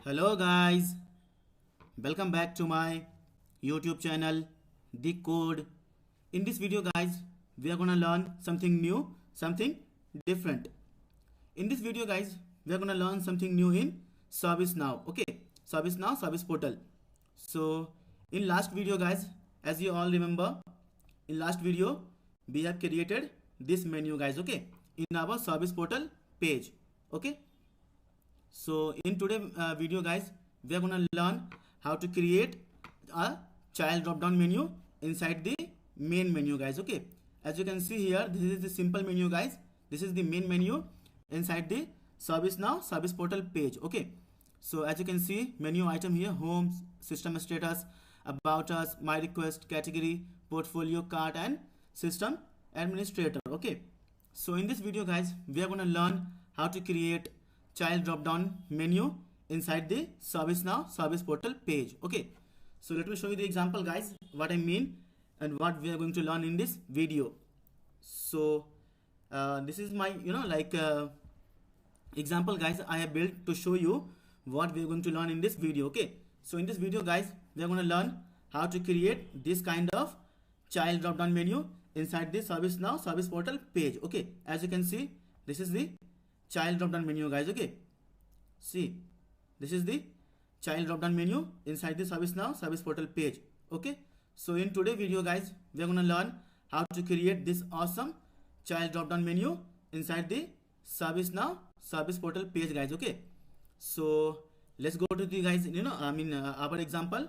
Hello guys, welcome back to my YouTube channel The Code. In this video guys, we are gonna learn something new, something different. In this video guys, we are gonna learn something new in ServiceNow. Okay, ServiceNow Service Portal. So in last video guys, as you all remember, in last video we have created this menu guys. Okay, in our Service Portal page. Okay. So in today video guys, we are gonna learn how to create a child drop down menu inside the main menu guys. Okay, as you can see here, this is the simple menu guys. This is the main menu inside the ServiceNow Service Portal page. Okay, so as you can see, menu item here: home, system status, about us, my request, category, portfolio, cart, and system administrator. Okay, so in this video guys, we are gonna learn how to create child drop down menu inside the ServiceNow Service Portal page. Okay, so let me show you the example guys, what I mean and what we are going to learn in this video. So this is my example guys I have built to show you what we are going to learn in this video. Okay, so in this video guys, we are going to learn how to create this kind of child drop down menu inside the ServiceNow Service Portal page. Okay, as you can see, this is the child drop down menu guys. Okay, see, this is the child drop down menu inside the ServiceNow Service Portal page. Okay, so in today video guys, we are going to learn how to create this awesome child drop down menu inside the ServiceNow Service Portal page guys. Okay, so let's go to the guys, our example.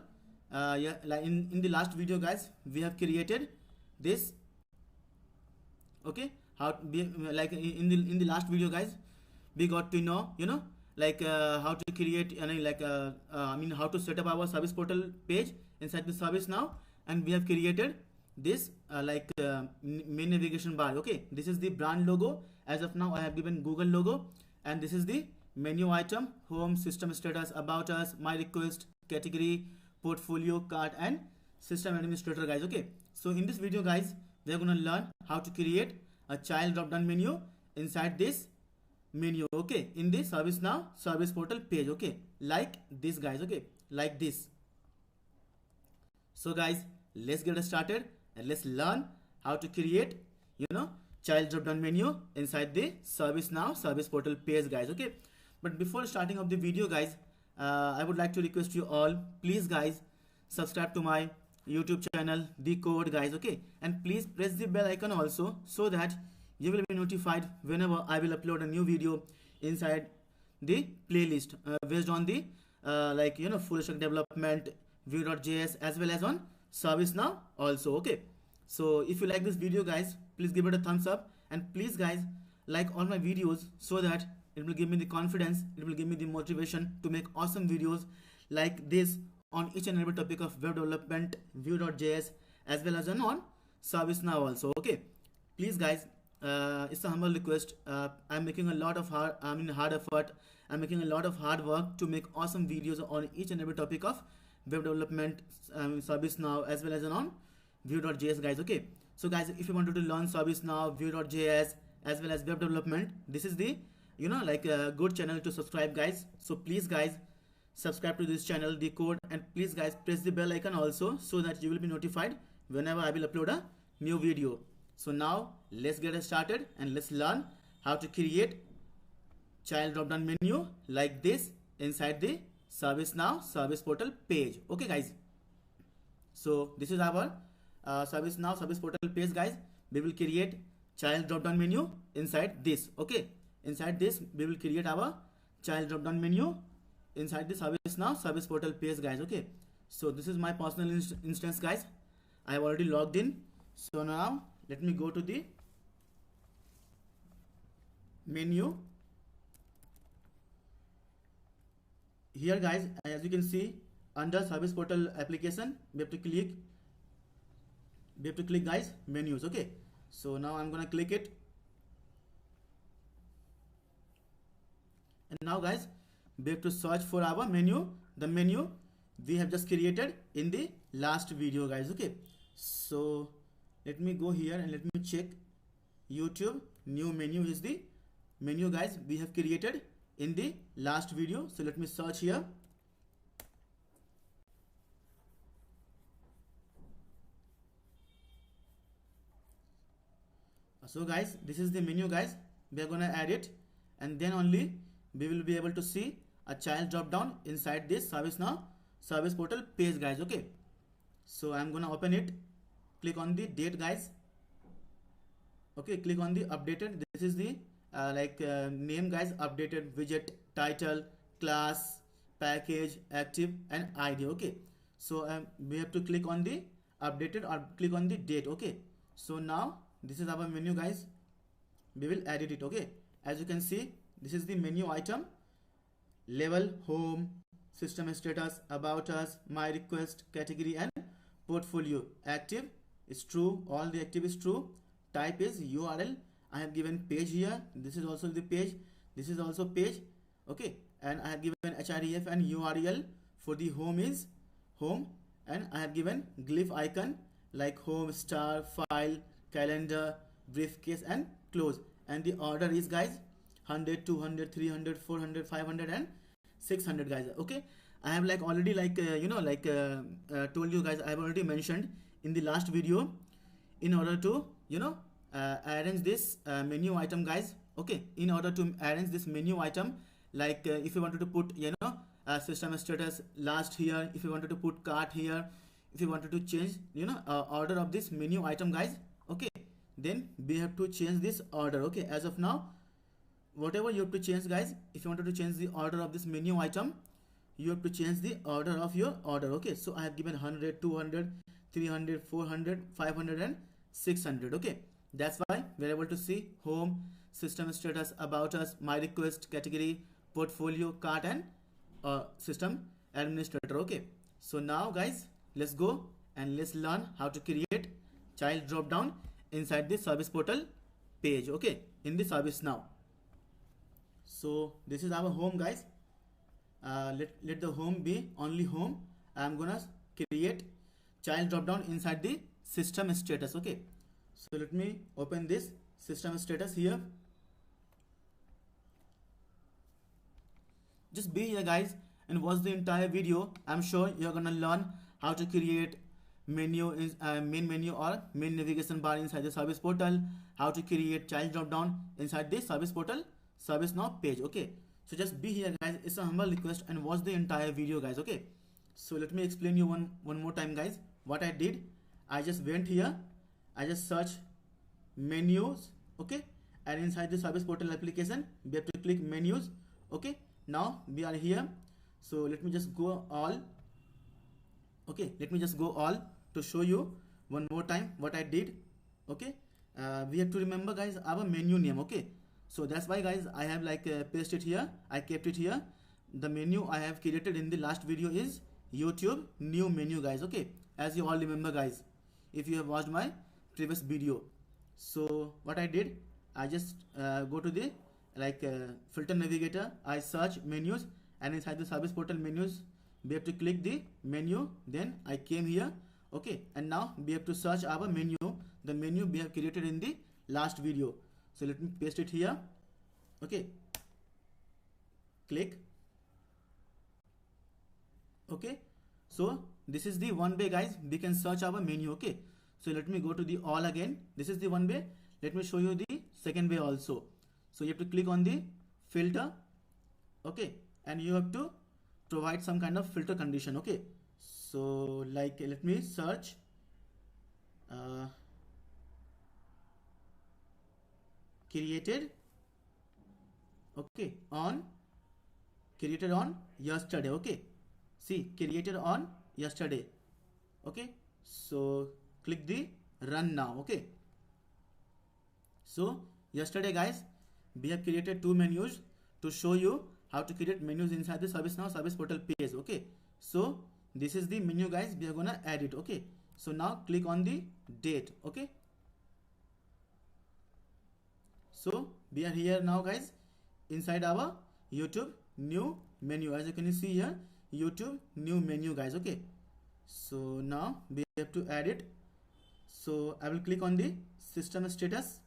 Yeah, like in the last video guys, we have created this. Okay, how we, like in the last video guys, we got to know how to create how to set up our Service Portal page inside the ServiceNow, and we have created this main navigation bar. Okay, this is the brand logo. As of now I have given Google logo, and this is the menu item: home, system status, about us, my request, category, portfolio, cart, and system administrator guys. Okay, so in this video guys, we are going to learn how to create a child drop down menu inside this menu. Okay, in the ServiceNow Service Portal page. Okay, like this guys. Okay, like this. So guys, let's get started and let's learn how to create child drop down menu inside the ServiceNow Service Portal page guys. Okay, but before starting of the video guys, I would like to request you all, please guys, subscribe to my YouTube channel The Code guys. Okay, and please press the bell icon also, so that you will be notified whenever I will upload a new video inside the playlist based on the full stack development, Vue.js, as well as on ServiceNow also. Okay, so if you like this video guys, please give it a thumbs up, and please guys, like all my videos, so that it will give me the confidence, it will give me the motivation to make awesome videos like this on each and every topic of web development, Vue.js, as well as on ServiceNow also. Okay, please guys, it's a humble request. I'm making a lot of hard effort. I'm making a lot of hard work to make awesome videos on each and every topic of web development, ServiceNow, as well as on Vue.js guys. Okay, so guys, if you wanted to learn ServiceNow, Vue.js, as well as web development, this is the a good channel to subscribe guys. So please guys, subscribe to this channel The Code, and please guys, press the bell icon also, so that you will be notified whenever I will upload a new video. So now let's get started and let's learn how to create child drop down menu like this inside the ServiceNow Service Portal page. Okay guys, so this is our ServiceNow Service Portal page guys. We will create child drop down menu inside this. Okay, inside this we will create our child drop down menu inside the ServiceNow Service Portal page guys. Okay, so this is my personal instance guys. I have already logged in. So now let me go to the menu. Here guys, as you can see, under Service Portal application, we have to click guys, menus. Okay, so now I'm gonna click it, and now guys, we have to search for our menu, the menu we have just created in the last video guys. Okay, so let me go here and let me check YouTube. New menu is the menu guys we have created in the last video. So let me search here So guys, this is the menu guys, we are gonna add it, and then only we will be able to see a child drop down inside this ServiceNow service portal page guys. Okay, so I'm gonna open it, click on the date guys. Okay, click on the updated, this is the name guys, updated widget, title, class, package, active and ID. Okay, so we have to click on the updated or click on the date. Okay, so now this is our menu guys, we will edit it. Okay, as you can see, this is the menu item, level, home, system status, about us, my request, category and portfolio. Active is true, all the active is true, type is URL, I have given page here, this is also the page, this is also page. Okay, and I have given href and URL. For the home is home, and I have given glyph icon like home, star, file, calendar, briefcase and close. And the order is guys 100, 200, 300, 400, 500 and 600 guys. Okay, I have already told you guys, I have already mentioned in the last video, in order to arrange this menu item guys. Okay, in order to arrange this menu item, if you wanted to put system status last here, if you wanted to put cart here, if you wanted to change order of this menu item guys, okay, then we have to change this order. Okay, as of now, whatever you have to change guys, if you wanted to change the order of this menu item, you have to change the order of your order. Okay, so I have given 100, 200, 300, 400, 500 and 600. Okay, that's why we're able to see home, system status, about us, my request, category, portfolio, cart and system administrator. Okay, so now guys, let's go and let's learn how to create child drop down inside the service portal page. Okay, in the ServiceNow. So this is our home guys. Let the home be only home. I'm gonna create child drop down inside the system status. Okay, so let me open this system status here. Just be here guys and watch the entire video. I'm sure you're gonna learn how to create menu is main menu or main navigation bar inside the service portal, how to create child drop down inside the service portal ServiceNow page. Okay, so just be here guys, it's a humble request, and watch the entire video guys. Okay, so let me explain you one more time guys what I did. I just went here, I just search menus. Okay, and inside the service portal application we have to click menus. Okay, now we are here, so let me just go all. Okay, let me just go all to show you one more time what I did. Okay, we have to remember guys our menu name. Okay, so that's why guys I have pasted here, I kept it here. The menu I have created in the last video is YouTube new menu guys. Okay, as you all remember guys, if you have watched my previous video. So what I did, I just go to the filter navigator, I search menus, and inside the service portal menus we have to click the menu, then I came here. Okay, and now we have to search our menu, the menu we have created in the last video. So let me paste it here. Okay, click. Okay, so this is the one way guys we can search our menu. Okay, so let me go to the all again. This is the one way. Let me show you the second way also. So you have to click on the filter. Okay, and you have to provide some kind of filter condition. Okay, so let me search created on yesterday. Okay, see, created on yesterday. Okay, so click the run now. Okay, so yesterday guys we have created two menus to show you how to create menus inside the ServiceNow service portal page. Okay, so this is the menu guys, we are gonna add it. Okay, so now click on the date. Okay, so we are here now guys inside our YouTube new menu, as you can see here, YouTube new menu guys. Okay, so now we have to add it. So I will click on the system status.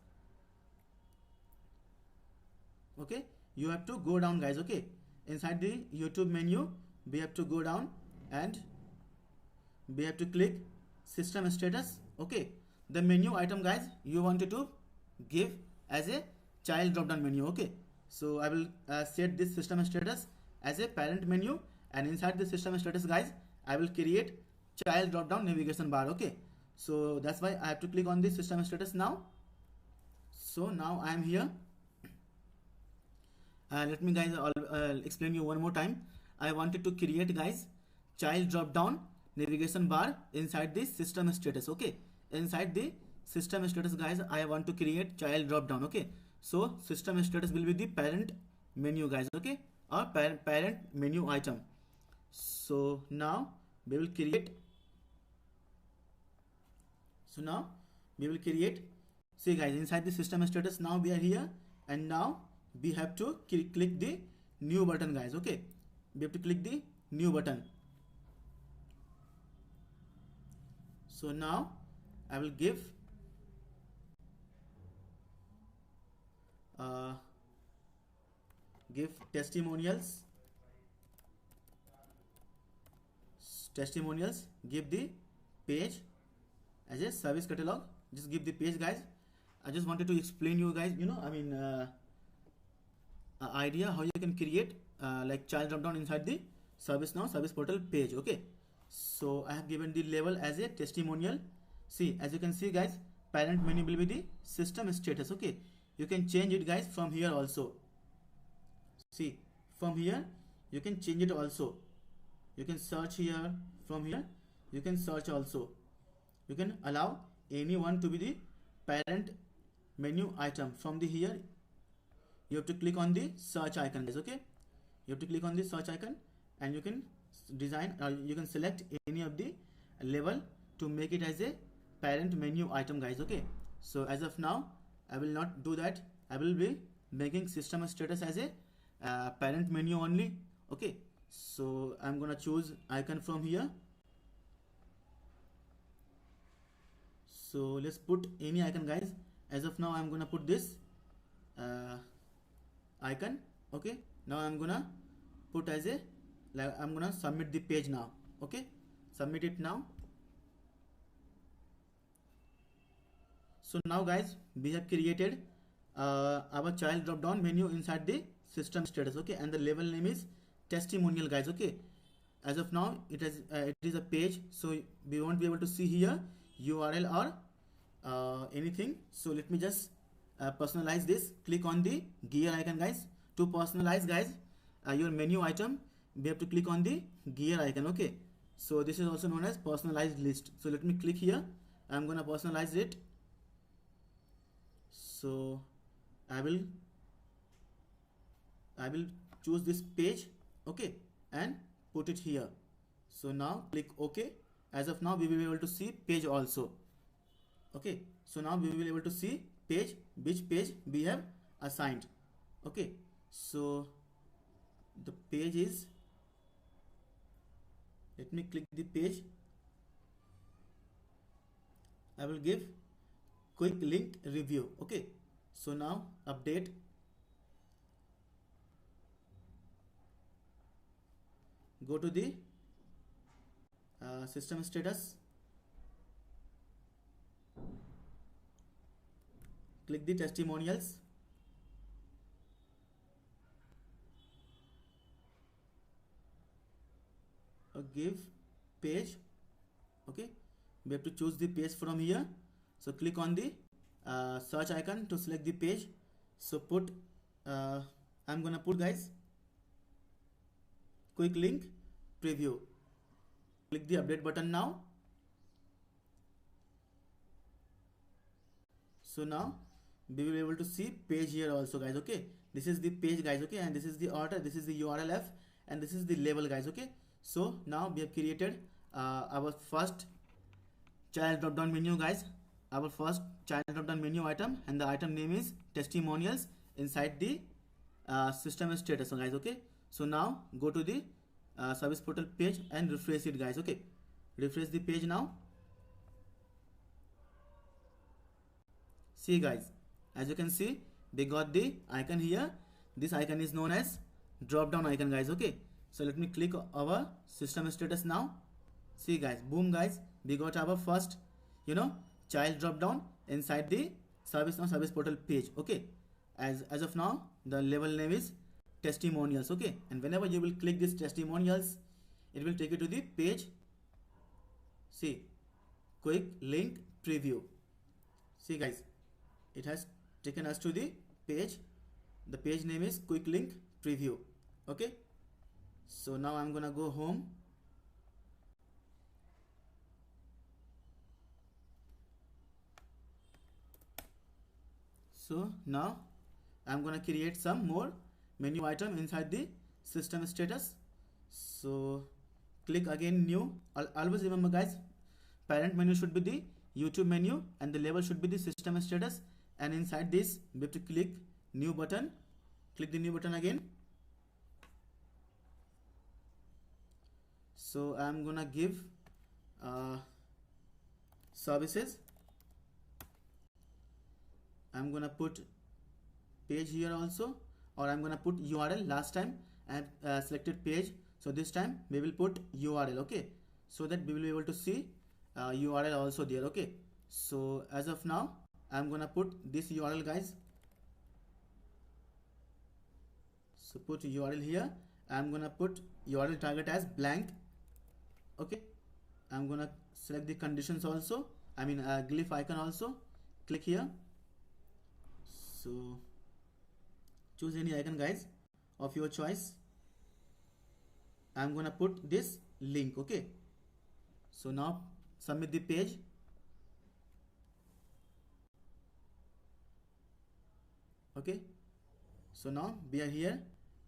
Okay, you have to go down guys. Okay, inside the YouTube menu we have to go down and we have to click system status. Okay, the menu item guys you wanted to give as a child drop down menu. Okay, so I will set this system status as a parent menu, and inside the system status guys, I will create child drop down navigation bar. Okay, so that's why I have to click on this system status now. So now I am here. Let me guys explain you one more time. I wanted to create guys child drop down navigation bar inside the system status. Okay, inside the system status guys, I want to create child drop down. Okay, so system status will be the parent menu guys. Okay, or parent menu item. So now we will create. So now we will create. See guys, inside the system status now we are here, and now we have to click the new button guys. Okay, we have to click the new button. So now I will give testimonials, give the page as a service catalog. Just give the page guys. I just wanted to explain you guys, idea how you can create like child drop down inside the ServiceNow service portal page. Okay, so I have given the label as a testimonial. See, as you can see guys, parent menu will be the system status. Okay, you can change it guys from here also. See, from here you can change it also. You can search here, from here you can search also. You can allow anyone to be the parent menu item. From the here you have to click on the search icon guys. Okay, you have to click on the search icon, and you can design or you can select any of the label to make it as a parent menu item guys. Okay, so as of now I will not do that. I will be making system status as a parent menu only. Okay, so I'm gonna choose icon from here. So let's put any icon guys. As of now I'm gonna put this icon. Okay, now I'm gonna put as a, like, I'm gonna submit the page now. Okay, submit it now. So now guys, we have created our child drop down menu inside the system status. Okay, and the label name is testimonial guys. Okay, as of now it is a page, so we won't be able to see here URL or anything. So let me just personalize this. Click on the gear icon guys. To personalize guys your menu item, we have to click on the gear icon. Okay, so this is also known as personalized list. So let me click here. I'm gonna personalize it. So I will choose this page. Okay, and put it here. So now click OK. As of now we will be able to see page also. Okay, so now we will be able to see page, which page we have assigned. Okay, so the page is, let me click the page. I will give quick link review. Okay, so now update. Go to the system status, click the testimonials, give page. Okay, we have to choose the page from here. So click on the search icon to select the page. So put I'm gonna put guys quick link preview. Click the update button now. So now we will be able to see page here also guys. Okay, this is the page guys. Okay, and this is the order, this is the URLF, and this is the label guys. Okay, so now we have created our first child drop down menu guys, our first child drop down menu item, and the item name is testimonials inside the system status guys. Okay, so now go to the service portal page and refresh it guys. Okay, refresh the page now. See guys, as you can see, they got the icon here. This icon is known as drop down icon guys. Okay, so let me click our system status now. See guys, boom guys, we got our first child drop down inside the ServiceNow service portal page. Okay, as of now the label name is testimonials. Okay, and whenever you will click this testimonials, it will take you to the page. See, quick link preview. See guys, it has taken us to the page. The page name is quick link preview. Okay, so now I'm gonna go home. So now I'm gonna create some more menu item inside the system status. So click again new. Always remember guys, parent menu should be the YouTube menu and the label should be the system status, and inside this we have to click new button. Click the new button again. So I'm gonna give services. I'm gonna put page here also, or I'm gonna put URL. Last time I have selected page, so this time we will put URL. Okay, so that we will be able to see URL also there. Okay, so as of now I'm gonna put this URL guys. So put URL here. I'm gonna put URL target as blank. Okay, I'm gonna select the conditions also, I mean glyph icon also. Click here. So choose any icon guys of your choice. I'm gonna put this link. Okay, so now submit the page. Okay, so now we are here.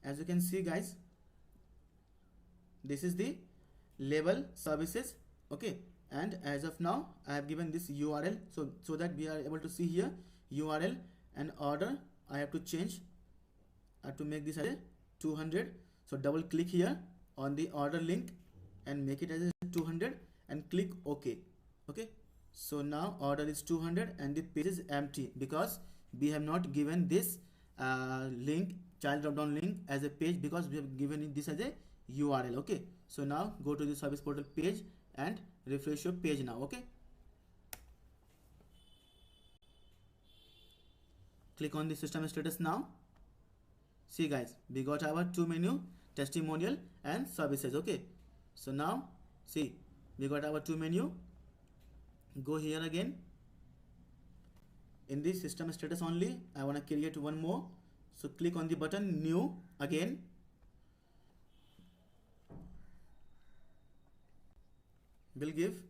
As you can see guys, this is the label services. Okay, and as of now I have given this URL, so that we are able to see here URL and order. I have to change. I have to make this as 200. So double click here on the order link and make it as 200 and click OK. Okay, so now order is 200 and the page is empty because we have not given this link, child drop down link, as a page, because we have given this as a URL. Okay, so now go to the service portal page and refresh your page now. Okay, click on the system status now. See guys, we got our two menu, testimonial and services. Okay, so now see, we got our two menu. Go here again. In the system status only, I want to create one more. So click on the button new again. We'll give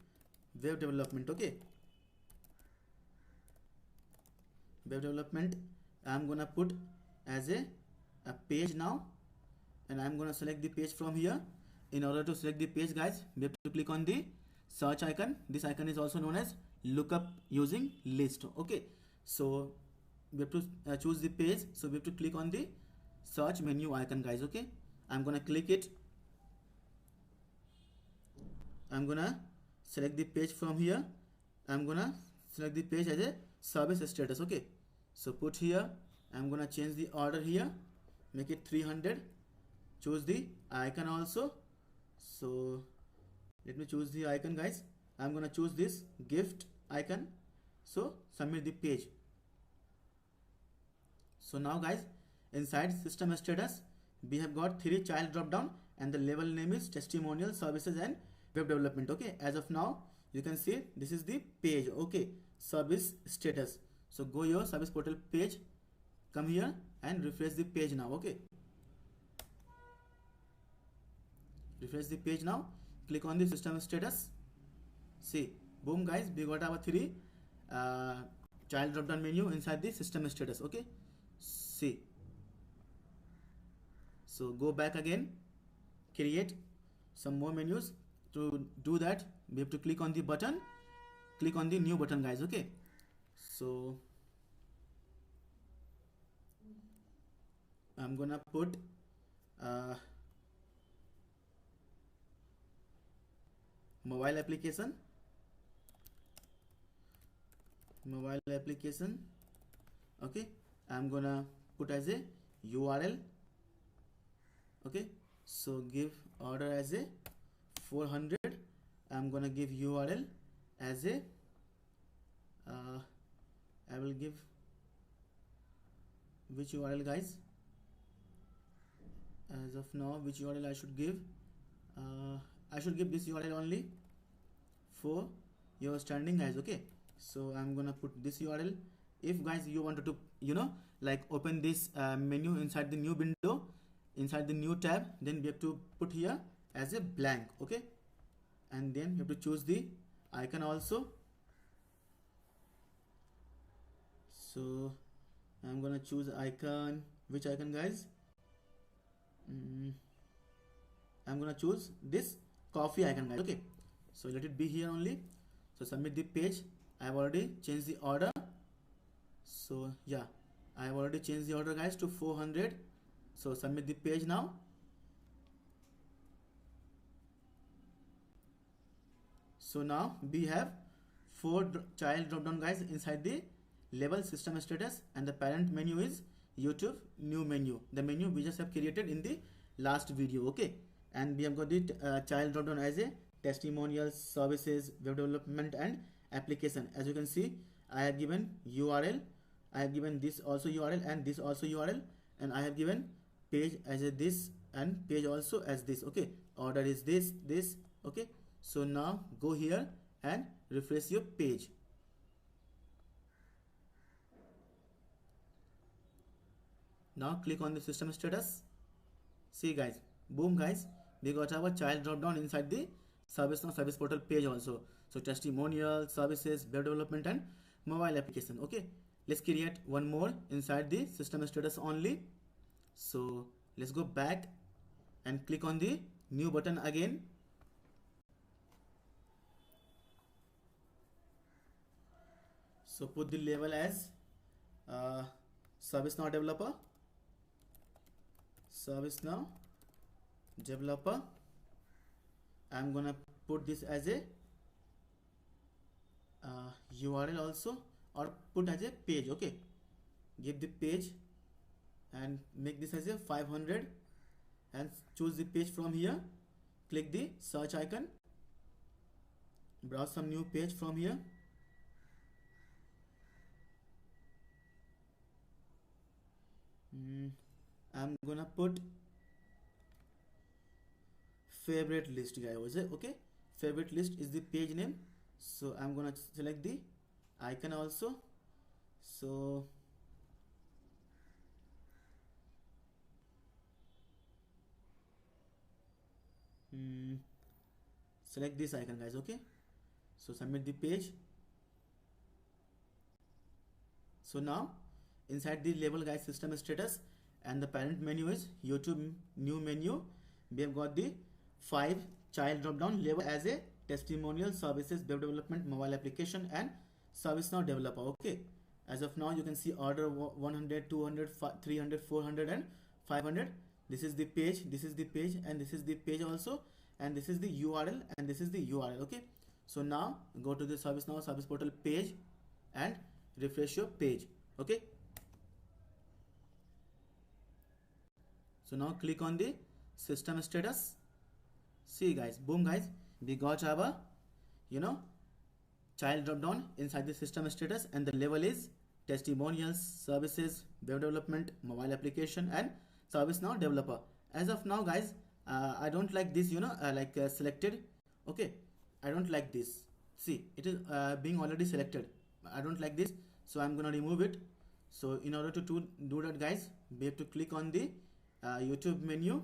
web development. Okay, web development I'm gonna put as a page now, and I'm gonna select the page from here. In order to select the page guys, we have to click on the search icon. This icon is also known as lookup using list. Okay, so we have to choose the page, so we have to click on the search menu icon guys. Okay, I'm gonna click it. I'm gonna select the page from here. I'm gonna select the page as a service status. Okay, so put here. I'm gonna change the order here, make it 300. Choose the icon also. So let me choose the icon guys. I'm gonna choose this gift icon. So submit the page. So now guys, inside system status we have got 3 child drop down and the label name is testimonial, services and web development. Okay, as of now you can see this is the page. Okay, service status. So go your service portal page, come here and refresh the page now. Okay, refresh the page now. Click on the system status. See, boom guys, we got our 3 child drop down menu inside the system status. Okay, see, so go back again, create some more menus. To do that we have to click on the button, click on the new button guys. Okay, so I'm gonna put mobile application. Okay, I'm gonna put as a URL. Okay, so give order as a 400. I'm gonna give URL as a I will give which URL, guys. As of now, which URL I should give? I should give this URL only for your standing, guys. Okay, so I'm gonna put this URL. If guys you wanted to like open this menu inside the new window, inside the new tab, then we have to put here as a blank. Okay, and then you have to choose the icon also. So I'm gonna choose icon. Which icon, guys? I'm gonna choose this coffee icon, guys. Okay, so let it be here only. So submit the page. I have already changed the order. So yeah, I have already changed the order, guys, to 400. So submit the page now. So now we have 4 child drop down, guys, inside the level system status, and the parent menu is YouTube new menu, the menu we just have created in the last video. Okay, and we have got the child drop down as a testimonials, services, web development and application. As you can see, I have given URL, I have given this also URL and this also URL, and I have given page as a this and page also as this. Okay, order is this. Okay, so now go here and refresh your page. Now click on the system status. See, guys, boom, guys, we got our child drop down inside the ServiceNow service portal page also. So testimonial, services, web development and mobile application. Okay, let's create one more inside the system status only. So let's go back and click on the new button again. So put the label as ServiceNow developer. ServiceNow developer. I'm gonna put this as a URL also, or put as a page. Okay, give the page and make this as a 500 and choose the page from here. Click the search icon, browse some new page from here. I'm gonna put favorite list, guys. Okay, favorite list is the page name, so I'm gonna select the icon also. So select this icon, guys. Okay, so submit the page. So now inside the label, guys, system status, and the parent menu is YouTube new menu, we have got the 5 child drop down label as a testimonial, services, web development, mobile application and ServiceNow developer. Okay, as of now you can see order 100, 200, 300, 400 and 500. This is the page, this is the page, and this is the page also, and this is the URL, and this is the URL. Okay, so now go to the ServiceNow service portal page and refresh your page. Okay, so now click on the system status. See, guys, boom, guys, we got our child drop down inside the system status, and the level is testimonials, services, web development, mobile application and ServiceNow developer. As of now, guys, I don't like this selected. Okay, I don't like this. See, it is being already selected. I don't like this, so I'm gonna remove it. So in order to do that, guys, we have to click on the YouTube menu.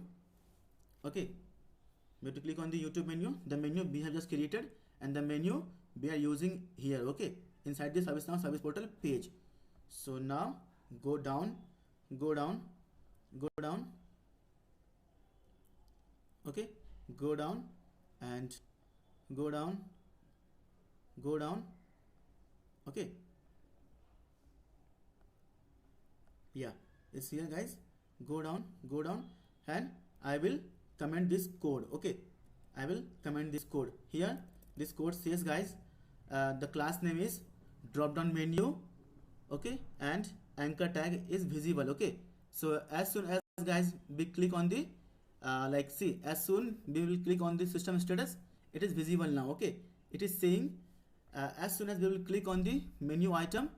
Okay, we have to click on the YouTube menu, the menu we have just created, and the menu we are using here. Okay, inside the ServiceNow service portal page. So now go down. Okay, go down and go down. Okay, yeah, it's here, guys. Go down, and I will comment this code. Okay, I will comment this code here. This code says, guys, the class name is drop down menu. Okay, and anchor tag is visible. Okay, so as soon as, guys, we click on the as soon we will click on the system status, it is visible now. Okay, it is saying as soon as we will click on the menu item,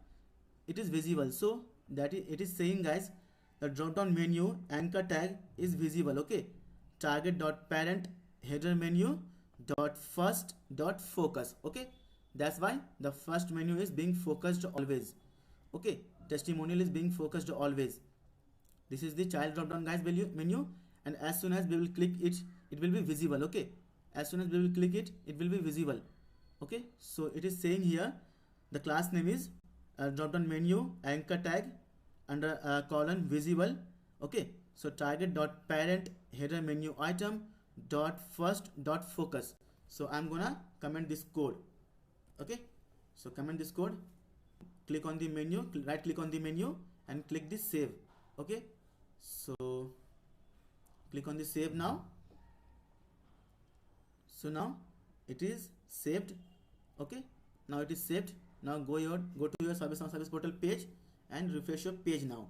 it is visible. So that it is saying guys, the drop down menu anchor tag is visible. Okay, target dot parent header menu dot first dot focus. Okay, that's why the first menu is being focused always. Okay, testimonial is being focused always. This is the child drop down guys menu, and as soon as we will click it, it will be visible. Okay, as soon as we will click it, it will be visible. Okay, so it is saying here the class name is drop down menu anchor tag under colon visible. Okay, so target dot parent header menu item dot first dot focus. So I'm gonna comment this code. Okay, so comment this code, click on the menu, right click on the menu and click this save. Okay, so click on the save now. So now it is saved. Okay, now it is saved. Now go to your ServiceNow Service Portal page and refresh your page now.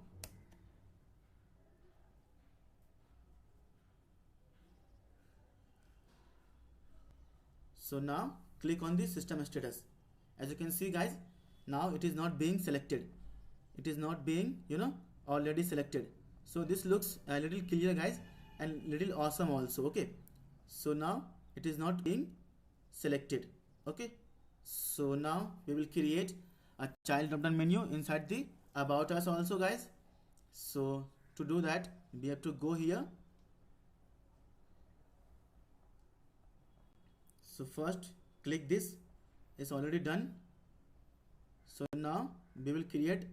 So now click on the system status. As you can see guys, now it is not being selected. It is not being already selected. So this looks a little clear guys and little awesome also. Okay, so now it is not being selected. Okay, so now we will create a child drop down menu inside the about us also guys. So to do that, we have to go here. So first click this, it's already done. So now we will create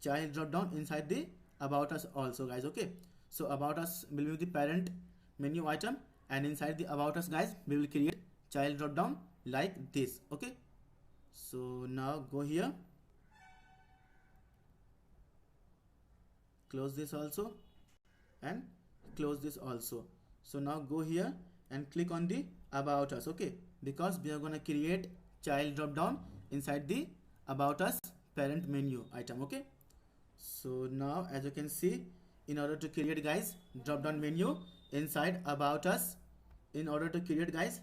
child drop down inside the about us also guys. Okay, so about us will be the parent menu item, and inside the about us guys we will create child drop down like this. Okay, so now go here, close this also and close this also. So now go here and click on the about us. Okay, because we are going to create child drop down inside the about us parent menu item. Okay, so now as you can see, in order to create guys drop down menu inside about us, in order to create guys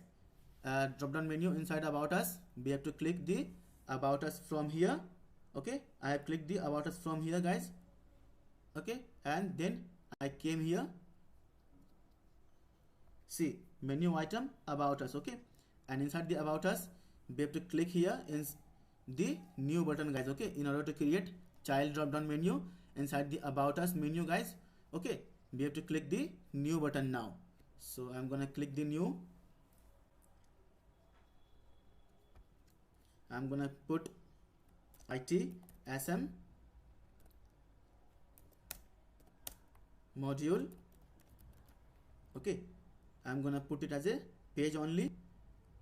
drop down menu inside about us, we have to click the about us from here. Okay, I have clicked the about us from here guys. Okay, and then I came here, see menu item about us. Okay, and inside the about us we have to click here in the new button guys. Okay, in order to create child drop down menu inside the about us menu guys. Okay, we have to click the new button now. So I'm gonna click the new. I'm gonna put ITSM module. Okay, I'm gonna put it as a page only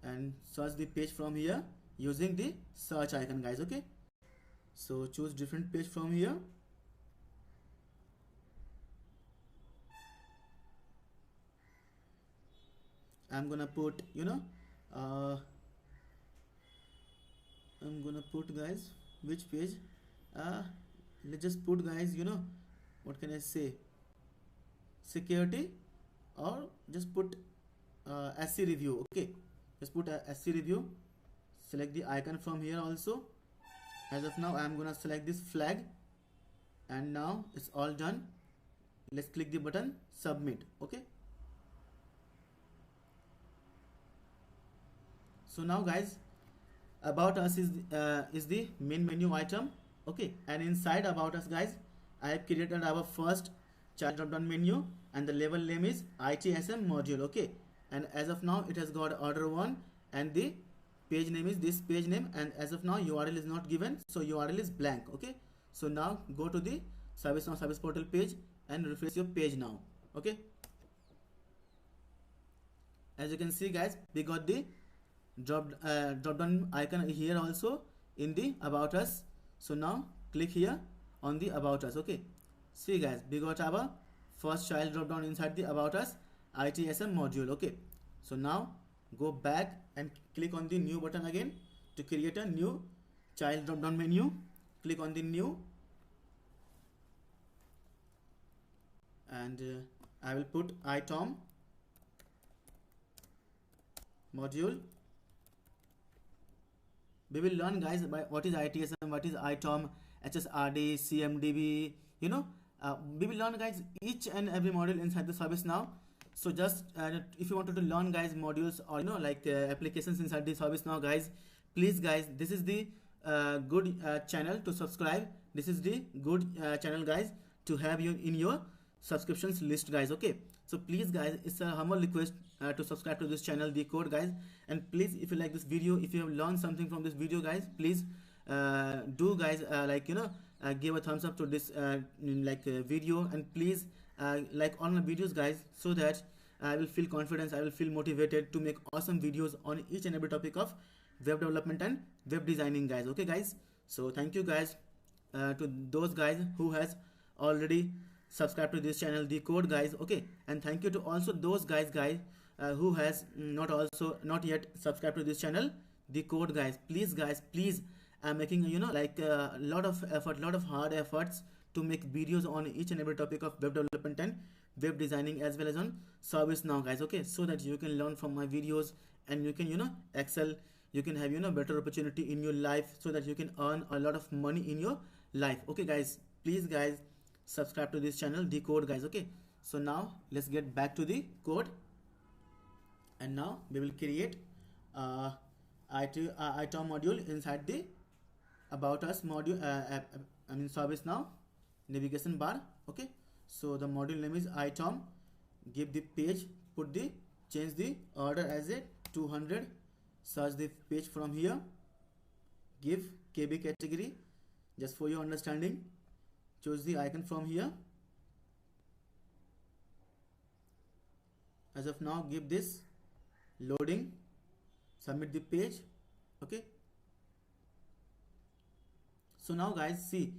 and search the page from here using the search icon guys. Okay, so choose different page from here. I'm gonna put I'm gonna put guys which page, let's just put guys what can I say, security, or just put SC review. Okay, just put SC review, select the icon from here also. As of now I am gonna select this flag, and now it's all done. Let's click the button submit. Okay, so now guys about us is the main menu item. Okay, and inside about us guys I have created our first child drop down menu, and the label name is ITSM module. Okay, and as of now it has got order 1 and the page name is this page name, and as of now URL is not given, so URL is blank. Okay, so now go to the ServiceNow Service Portal page and refresh your page now. Okay, as you can see guys, we got the drop down icon here also in the about us. So now click here on the about us. Okay, see guys, we got our first child drop down inside the about us ITSM module. Okay, so now go back and click on the new button again to create a new child drop down menu. Click on the new, and I will put ITOM module. We will learn guys by what is ITSM, what is ITOM, HSRD, CMDB, we will learn guys each and every module inside the ServiceNow. So just if you wanted to learn guys modules or applications inside the ServiceNow guys, please guys, this is the good channel to subscribe. This is the good channel guys to have you in your subscriptions list guys. Okay, so please guys, it's a humble request to subscribe to this channel, The Code guys. And please, if you like this video, if you have learned something from this video guys, please do guys give a thumbs up to this video, and please like all my videos guys, so that I will feel confidence, I will feel motivated to make awesome videos on each and every topic of web development and web designing guys. Okay guys, so thank you guys to those guys who has already subscribed to this channel, The Code guys. Okay, and thank you to also those guys who has not yet subscribed to this channel, The Code guys. Please I'm making a lot of effort, lot of hard efforts to make videos on each and every topic of web development and web designing, as well as on ServiceNow guys. Okay, so that you can learn from my videos and you can excel, you can have better opportunity in your life, so that you can earn a lot of money in your life. Okay guys, please guys subscribe to this channel, The Code guys. Okay, so now let's get back to the code, and now we will create ITOM module inside the About Us module, ServiceNow navigation bar. Okay, so the module name is ITOM. Give the page, change the order as a 200, search the page from here, give KB category just for your understanding, choose the icon from here. As of now, give this loading, submit the page. Okay, so now guys, see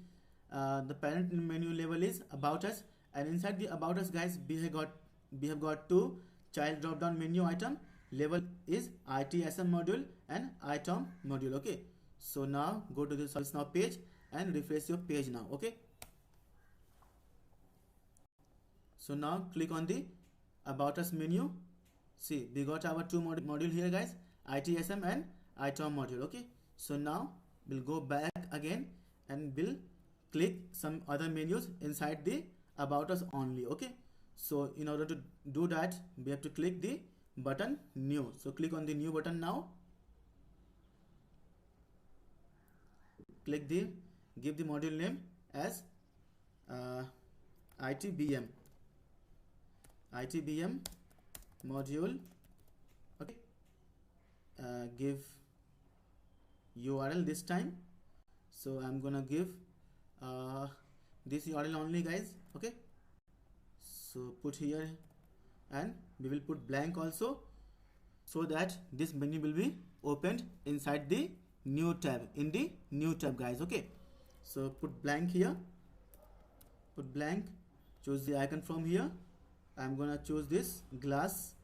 the parent menu level is About Us, and inside the About Us guys, we have got two child drop down menu item. Level is ITSM module and ITOM module. Okay, so now go to the ServiceNow page and refresh your page now. Okay, so now click on the About Us menu. See, we got our two module here guys, ITSM and ITOM module. Okay, so now we'll go back again and we'll click some other menus inside the About Us only. Okay, so in order to do that, we have to click the button new. So click on the new button now, give the module name as ITBM module. Okay, give URL this time, so I'm gonna give this URL only guys. Okay, so put here, and we will put blank also, so that this menu will be opened inside the new tab, in the new tab guys. Okay, so put blank here, choose the icon from here. I'm gonna choose this glass,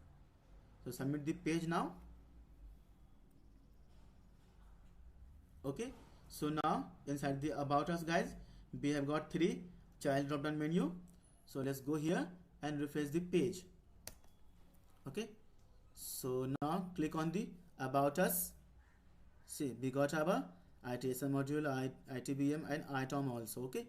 so submit the page now. Okay, so now inside the About Us guys, we have got three child drop down menu. So let's go here and refresh the page. Okay, so now click on the About Us. See, we got our ITSM module, ITBM and ITOM also. Okay,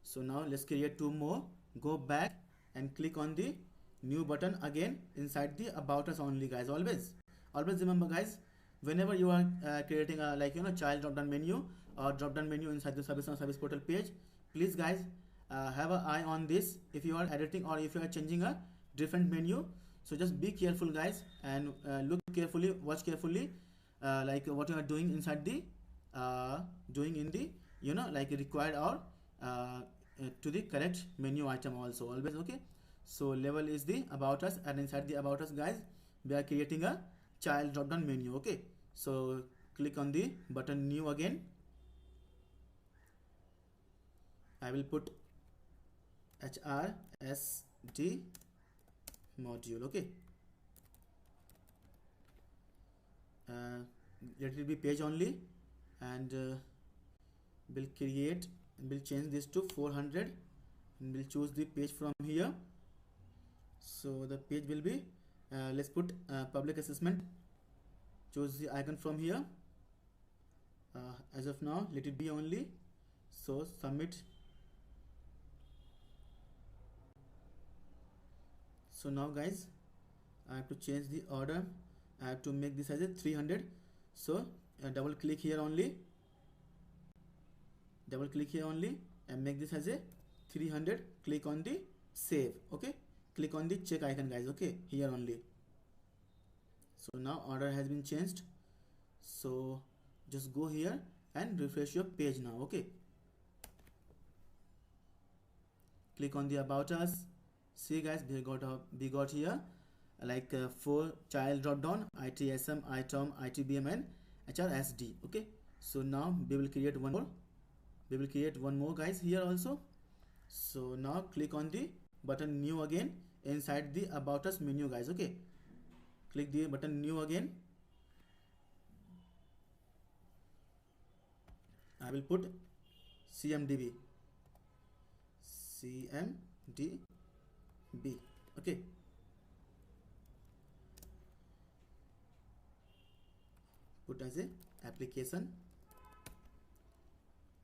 so now let's create two more. Go back and click on the new button again inside the About Us only guys. Always remember guys, whenever you are creating a child drop down menu or drop down menu inside the ServiceNow service portal page, please guys have an eye on this. If you are editing or if you are changing a different menu, so just be careful guys, and look carefully, watch carefully what you are doing inside the doing in the required or to the correct menu item also always. Okay, so level is the About Us, and inside the About Us guys, we are creating a child drop down menu. Okay, so click on the button new again. I will put HRSD module. Okay, let it be page only, and we'll change this to 400, and we'll choose the page from here. So the page will be let's put public assessment. Choose the icon from here. As of now, let it be only. So submit. So now guys, I have to change the order. I have to make this as a 300. So double click here only, and make this as a 300. Click on the save. Okay, click on the check icon guys. Okay, here only. So now order has been changed. So just go here and refresh your page now. Okay, click on the about us. See guys, we got here like 4 child drop down: ITSM, ITOM, ITBM, and HRSD. Okay, so now we will create one more. Guys here also. So now click on the button new again inside the about us menu guys. Okay, click the button new again. I will put CMDB. Okay, put as a application.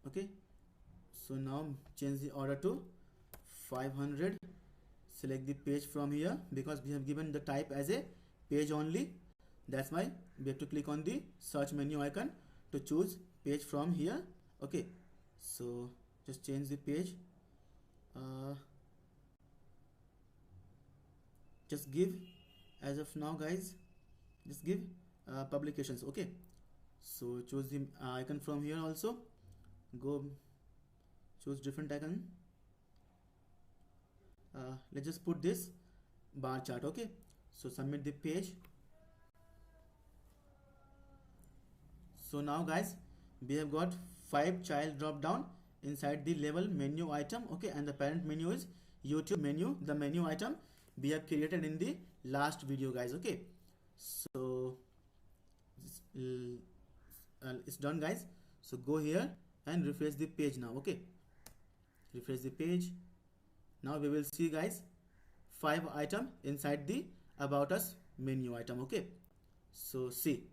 Okay, so now change the order to 500. Select the page from here because we have given the type as a page only. That's why we have to click on the search menu icon to choose page from here. Okay, so just change the page. Just give, as of now guys, just give publications. Okay, so choose the icon from here also. Go choose different icon. Let's just put this bar chart. Okay, so submit the page. So now guys, we have got 5 child drop down inside the level menu item. Okay, and the parent menu is YouTube menu, the menu item we have created in the last video guys. Okay, so it's done guys. So go here and refresh the page now. Okay, refresh the page. Now we will see guys 5 item inside the about us menu item. Okay, so see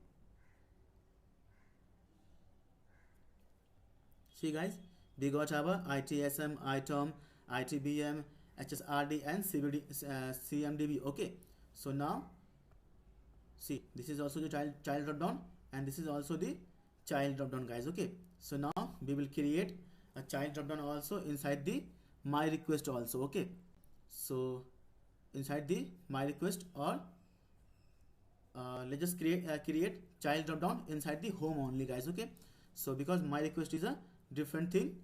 guys, we got our ITSM, ITOM, ITBM, HSRD, and CMDB. Okay, so now see, this is also the child drop down, and this is also the child drop down guys. Okay, so now we will create a child drop down also inside the my request also. Okay, so inside the my request, or let's just create child drop down inside the home only guys. Okay, so because my request is a different thing,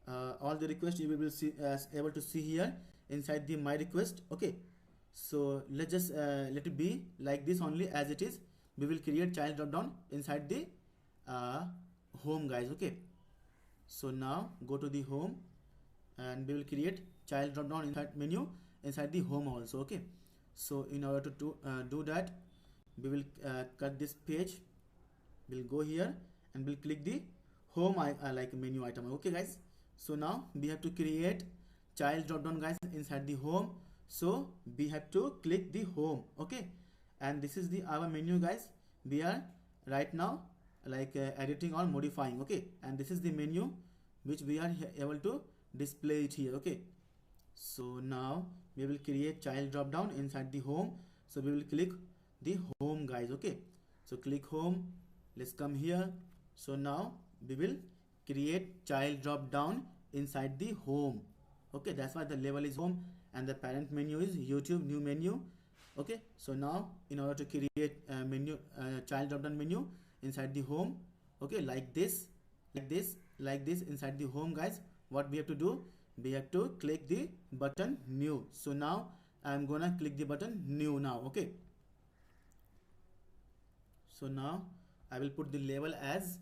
all the requests you will see able to see here inside the my request. Okay, so let's just let it be like this only as it is. We will create child drop down inside the home guys. Okay, so now go to the home and we will create child drop down inside menu inside the home also. Okay, so in order to do that, we will cut this page. We'll go here and we'll click the home like menu item. Okay guys, so now we have to create child drop down guys inside the home. So we have to click the home. Okay, and this is the our menu guys. We are right now like editing or modifying. Okay, and this is the menu which we are able to display it here. Okay, so now we will create child drop down inside the home. So we will click the home guys. Okay, so click home. Let's come here. So now we will create child drop down inside the home. Okay, that's why the label is home and the parent menu is YouTube new menu. Okay, so now in order to create menu child drop down menu inside the home, okay, like this inside the home guys, what we have to do, we have to click the button new. So now I'm gonna click the button new now. Okay, so now I will put the label as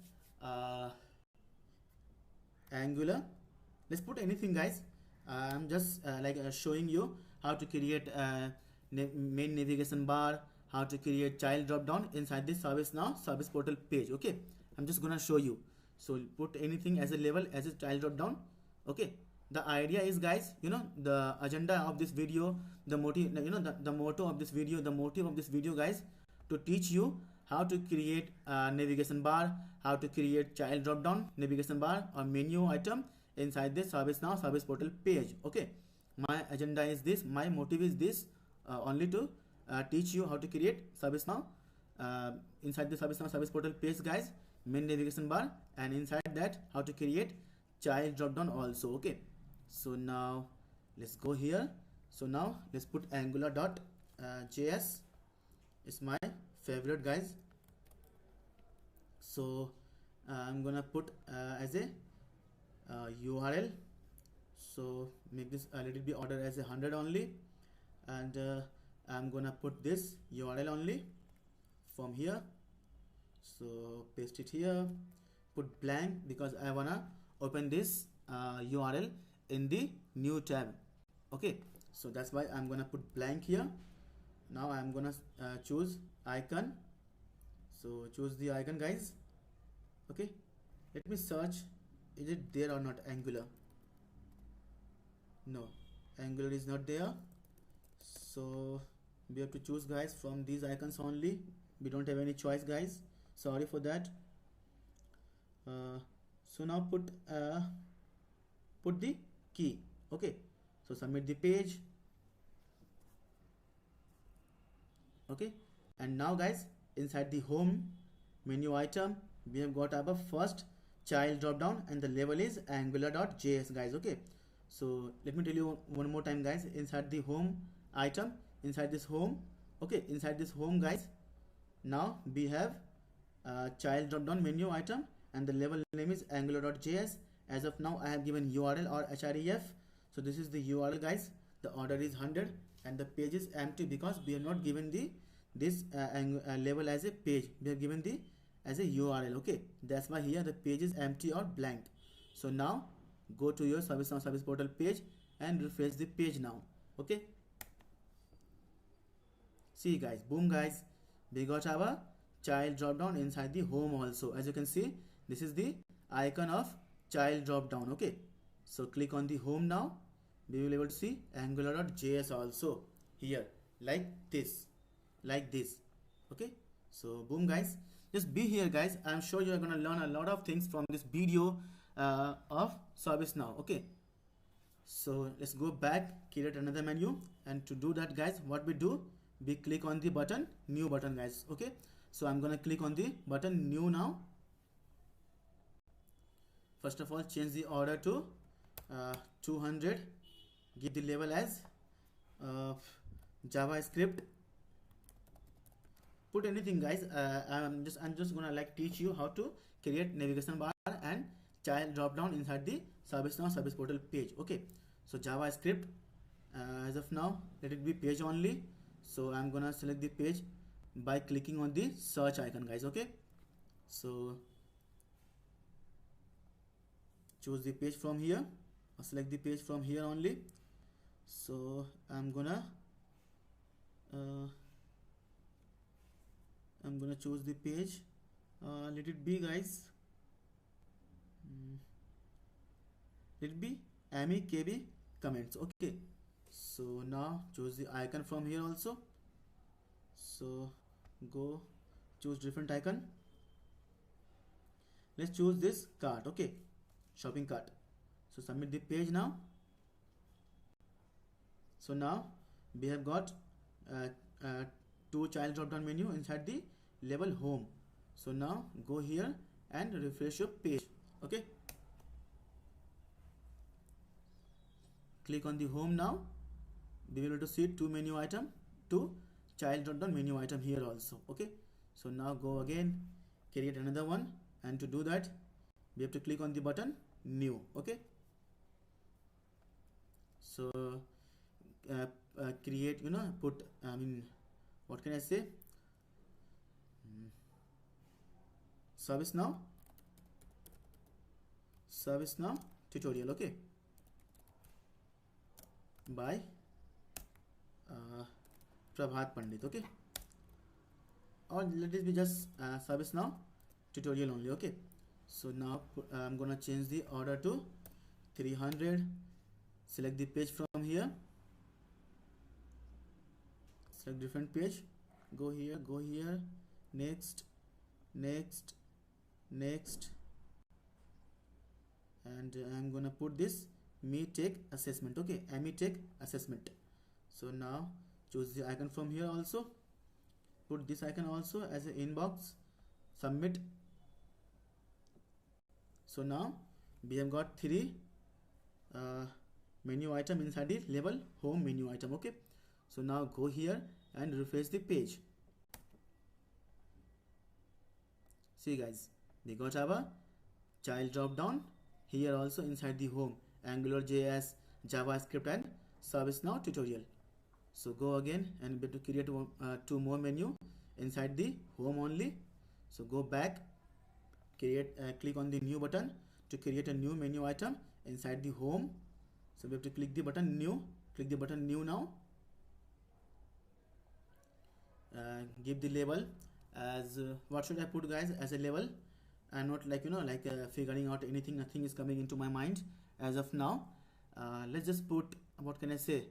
Angular. Let's put anything guys. I'm just showing you how to create main navigation bar, how to create child drop down inside this ServiceNow service portal page. Okay, I'm just gonna show you. So put anything as a label as a child drop down. Okay, the idea is guys, the agenda of this video, the motive, the motto of this video, the motive of this video guys, to teach you how to create a navigation bar, how to create child drop down navigation bar or menu item inside this ServiceNow service portal page. Okay, my agenda is this, my motive is this, only to teach you how to create ServiceNow inside the ServiceNow service portal page, guys, main navigation bar, and inside that how to create child drop down also. Okay, so now let's go here. So now let's put angular.js. It's my favorite, guys. So I'm gonna put as a URL. So make this let it be ordered as 100 only, and I'm gonna put this URL only from here. So paste it here, put blank because I wanna open this URL in the new tab. Okay, so that's why I'm gonna put blank here. Now I'm gonna choose icon. So choose the icon, guys. Okay, let me search, is it there or not? Angular, no, Angular is not there. So we have to choose, guys, from these icons only. We don't have any choice, guys, sorry for that. So now put the key. Okay, so submit the page. Okay, and now, guys, inside the home menu item we have got our first child drop down and the label is angular.js, guys. Okay, so let me tell you one more time, guys. Inside the home item, inside this home, okay, inside this home, guys, now we have child drop down menu item and the label name is angular.js. As of now I have given URL or href. So this is the URL, guys. The order is 100 and the page is empty because we have not given the this label as a page. We have given the as a URL. Okay, that's why here the page is empty or blank. So now go to your ServiceNow service portal page and refresh the page now. Okay, see, guys, boom, guys, we got our child drop down inside the home also. As you can see, this is the icon of child drop down. Okay, so click on the home. Now we will be able to see angular.js also here, like this. Okay, so boom, guys, just be here, guys. I'm sure you are gonna learn a lot of things from this video of ServiceNow. Okay, so let's go back, create another menu, and to do that, guys, what we do, we click on the button, new button, guys. Okay, so I'm gonna click on the button new now. First of all, change the order to 200, give the label as JavaScript. Put anything, guys. I'm just gonna like teach you how to create navigation bar and child drop down inside the ServiceNow service portal page. Okay, so JavaScript, as of now let it be page only. So I'm gonna select the page by clicking on the search icon, guys. Okay, so choose the page from here or select the page from here only. So I'm gonna choose the page, let it be, guys, let it be MEKB comments. Okay, so now choose the icon from here also. So go choose different icon. Let's choose this cart. Okay, shopping cart. So submit the page now. So now we have got two child drop down menu inside the label home. So now go here and refresh your page. Okay, click on the home. Now we will be able to see two menu item, two child drop down menu item here also. Okay, so now go again, create another one, and to do that we have to click on the button new. Okay, so create, put, what can I say, ServiceNow tutorial. Okay, by Prabhat Pandit. Okay, or let it be just ServiceNow tutorial only. Okay, so now I'm gonna change the order to 300. Select the page from here, select different page, go here, next, next, next, and I'm gonna put this me take assessment. Okay, me take assessment. So now choose the icon from here, also put this icon also as an inbox, submit. So now we have got three menu item inside the label home menu item. Okay, so now go here and refresh the page. See guys, we got our child drop down here also inside the home, AngularJS, JavaScript and ServiceNow tutorial. So go again and be to create two more menu inside the home only. So go back, create click on the new button to create a new menu item inside the home. So we have to click the button new, click the button new now. Give the label as what should I put guys as a label? I'm not like figuring out anything, nothing is coming into my mind as of now. Let's just put, what can I say,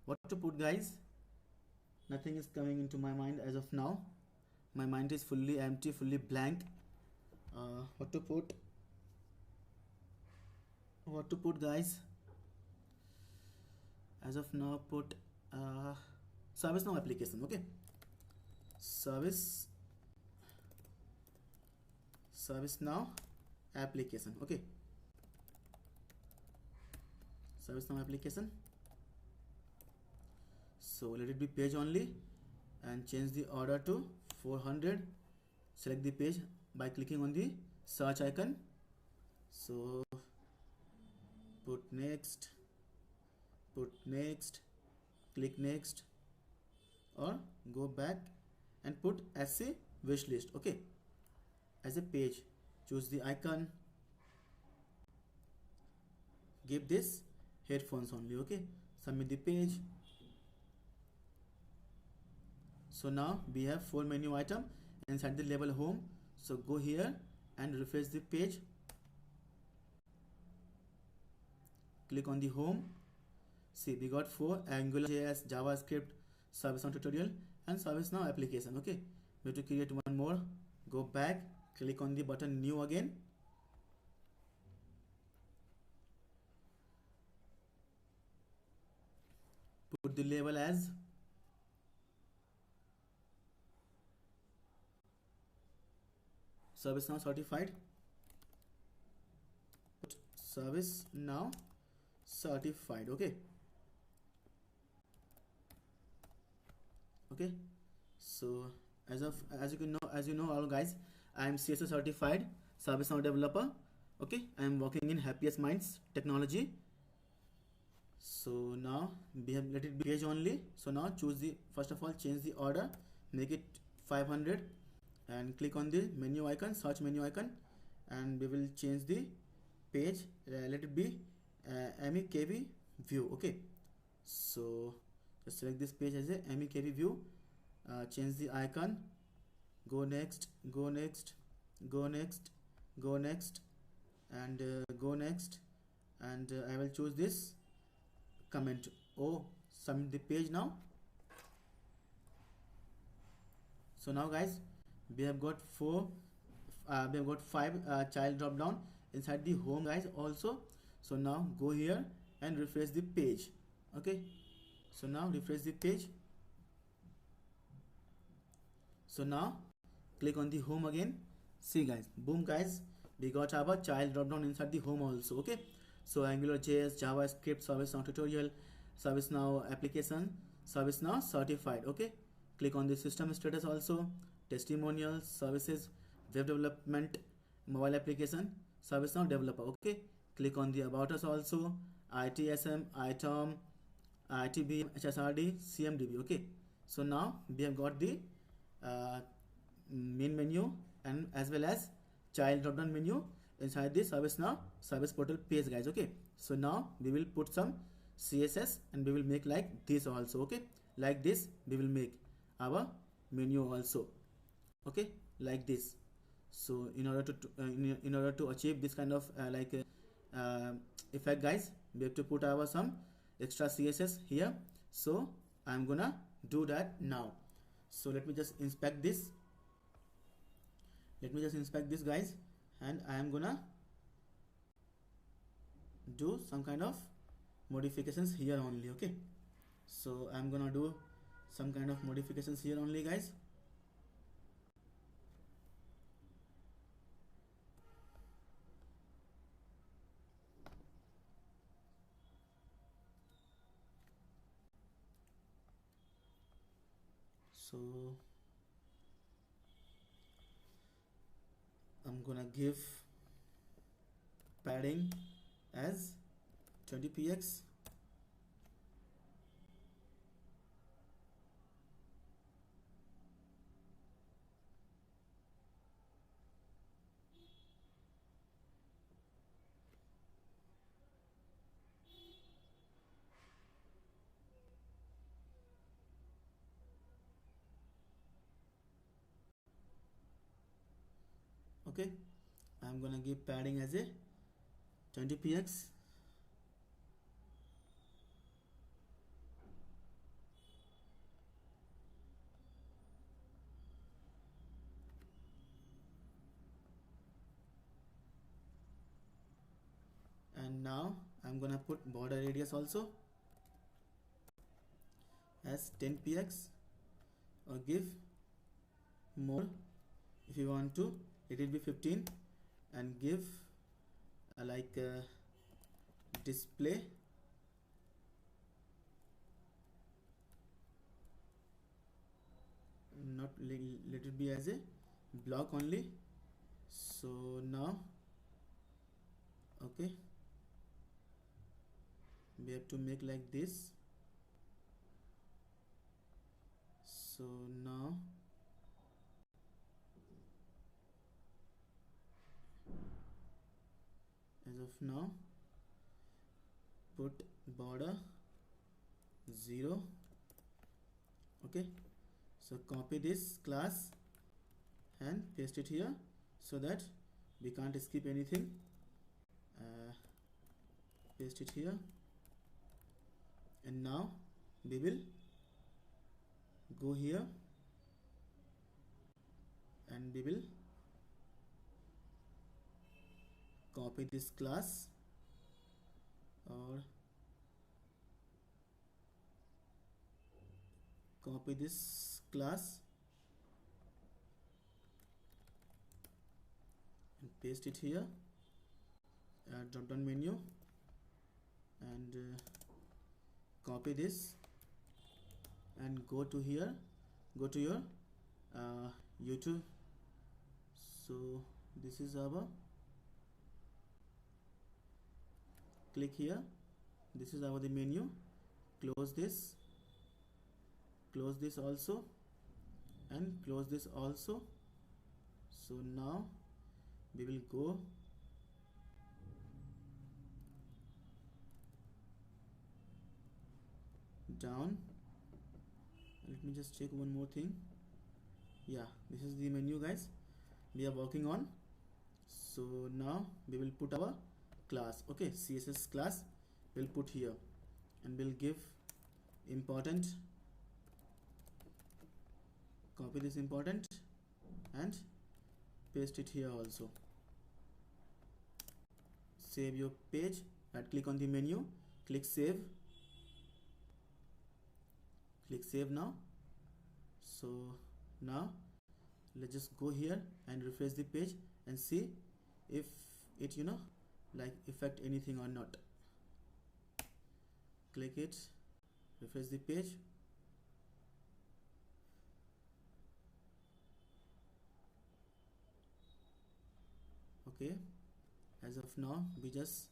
what to put guys? Nothing is coming into my mind as of now. My mind is fully empty, fully blank. What to put guys? As of now, put ServiceNow application. Okay, ServiceNow application. Okay, ServiceNow application. So let it be page only and change the order to 400. Select the page by clicking on the search icon. So put next, click next, or go back and put as a wish list. Okay, as a page, choose the icon, give this headphones only. Okay, submit the page. So now we have 4 menu item inside the label home. So go here and refresh the page, click on the home. See, we got 4 AngularJS, JavaScript, ServiceNow tutorial and ServiceNow application. Okay, we have to create one more. Go back, click on the button new again. Put the label as ServiceNow certified. Put ServiceNow certified. Okay, okay. So as you know all guys, I am CSS certified ServiceNow developer. Okay, I am working in Happiest Minds technology. So now we have let it be page only. So now choose the, first of all change the order, make it 500 and click on the menu icon, search menu icon, and we will change the page, let it be MEKV view. Okay, so just select this page as a MEKV view, change the icon, go next, go next, go next, go next, and go next, and I will choose this comment. Oh, submit the page now. So now guys, we have got 5 child drop down inside the home guys also. So now go here and refresh the page. Okay, so now refresh the page. So now click on the home again. See guys, boom guys, we got our child drop down inside the home also. Okay, so AngularJS, JavaScript, ServiceNow tutorial, ServiceNow application, ServiceNow certified. Okay, click on the system status also, testimonials, services, web development, mobile application, ServiceNow developer. Okay, click on the about us also, ITSM, ITOM, ITBM, HSRD, CMDB. Okay, so now we have got the main menu and as well as child drop down menu inside the ServiceNow service portal page guys. Okay, so now we will put some CSS and we will make like this also. Okay, like this we will make our menu also. Okay, like this. So in order to achieve this kind of effect guys, we have to put our some extra CSS here. So I'm gonna do that now. So let me just inspect this. Guys, and I am gonna do some kind of modifications here only. Okay, so I'm gonna do some kind of modifications here only, guys. So I'm gonna give padding as 20 px. Okay, I'm gonna give padding as a 20 px. And now I'm gonna put border radius also as 10 px, or give more if you want to, it will be 15, and give like display not let it be as a block only. So now okay, we have to make like this. So now as of now, put border 0. Okay, so copy this class and paste it here so that we can't skip anything. Paste it here, and now we will go here and we will copy this class, or copy this class and paste it here, drop down menu, and copy this and go to here, go to your YouTube. So this is our, click here, this is our the menu. Close this also, and close this also. So now we will go down. Let me just check one more thing. Yeah, this is the menu, guys, we are working on. So now we will put our class. Okay, CSS class we'll put here, and we'll give important, copy this important and paste it here also. Save your page, right click on the menu, click save, click save now. So now let's just go here and refresh the page and see if it like affect anything or not. Click it, refresh the page. Okay, as of now we just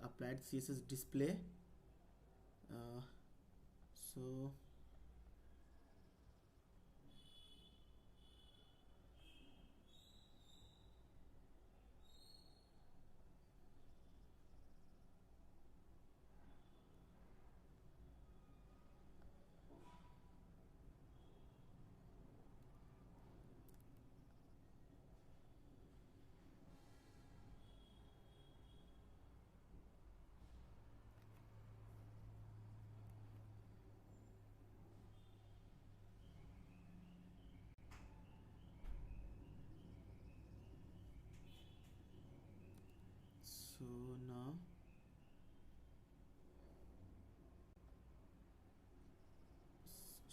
applied CSS display. So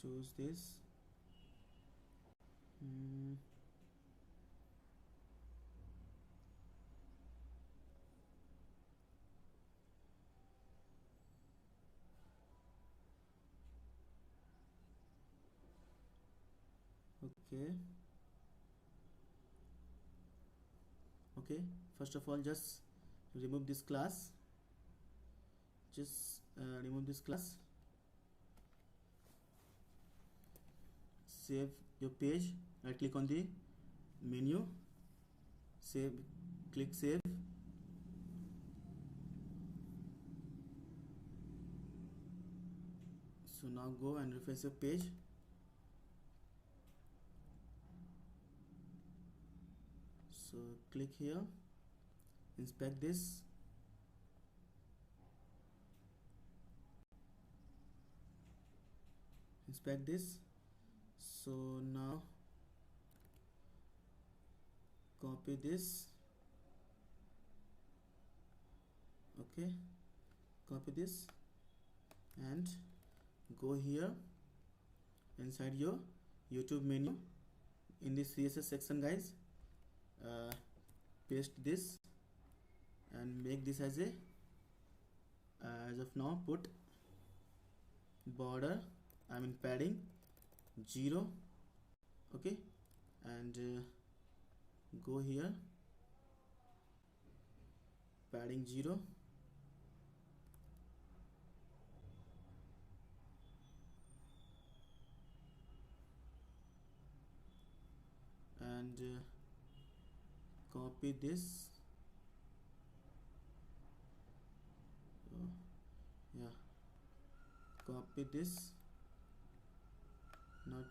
choose this. Okay, first of all, just remove this class. Remove this class. Save your page. Right click on the menu, save, click save. So now go and refresh your page. So click here, inspect this, so now copy this. Okay, copy this and go here inside your YouTube menu in this CSS section, guys. Paste this and make this as a as of now put border, padding 0. Okay, and go here, padding 0, and copy this. Copy this, not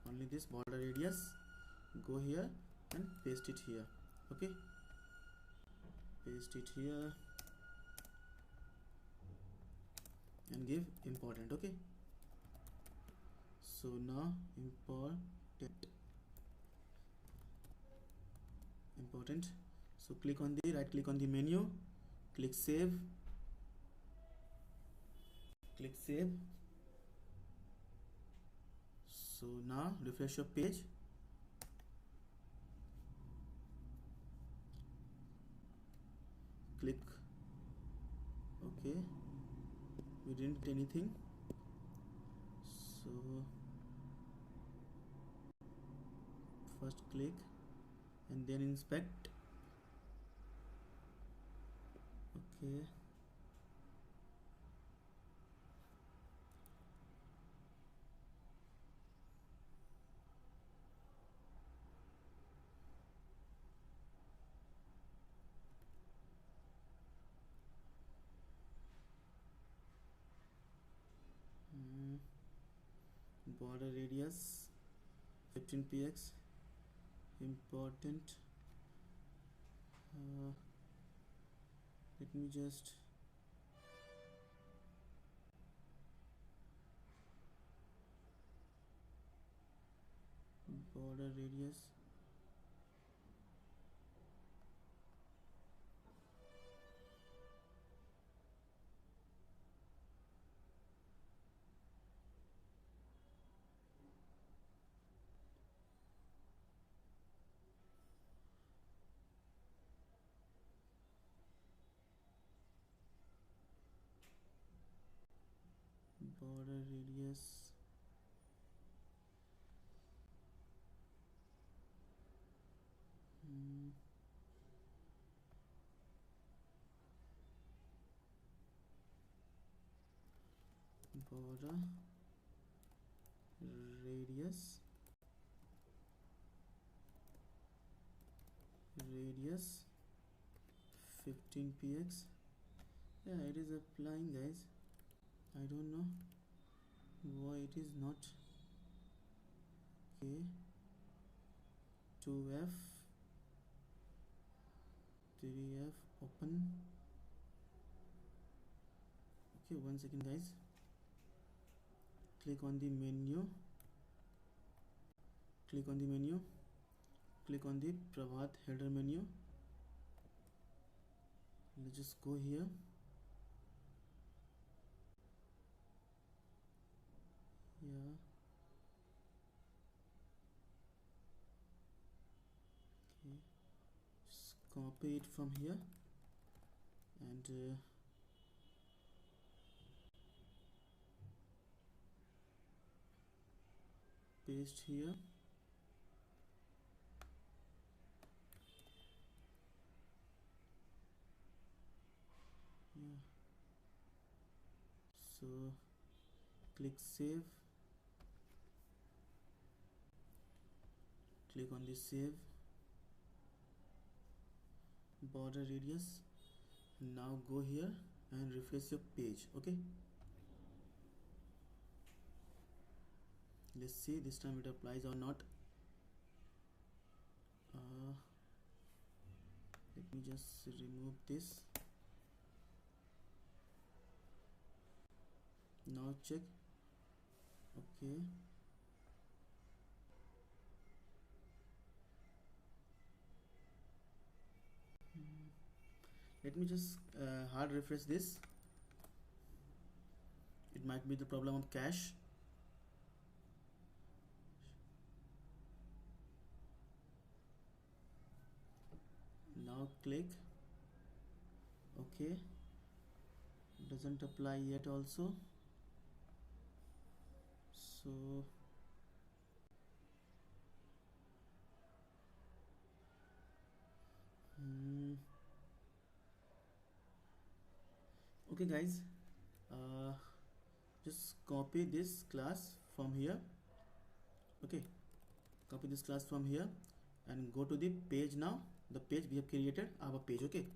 only this border radius. Go here and paste it here. Okay, paste it here and give important. Okay, so now important. So click on the right click on the menu, click save, so now refresh your page. Click okay, we didn't get anything, so first click and then inspect. Okay, border radius 15 px important. Let me just border radius border radius border radius 15 px. Yeah, it is applying, guys. I don't know why it is not. Okay, 2f 3f open. Okay, 1 second, guys. Click on the menu, click on the Prabhat header menu. Let's just go here. Yeah, copy it from here and paste here. Yeah. So click save, click on the save, border radius. Now go here and refresh your page. Okay, let's see this time it applies or not. Let me just remove this. Now check. Okay, let me just hard refresh this. It might be the problem of cache. Now click OK. Doesn't apply yet also. So okay guys, just copy this class from here. Okay, copy this class from here and go to the page. Now the page we have created, our page. Okay,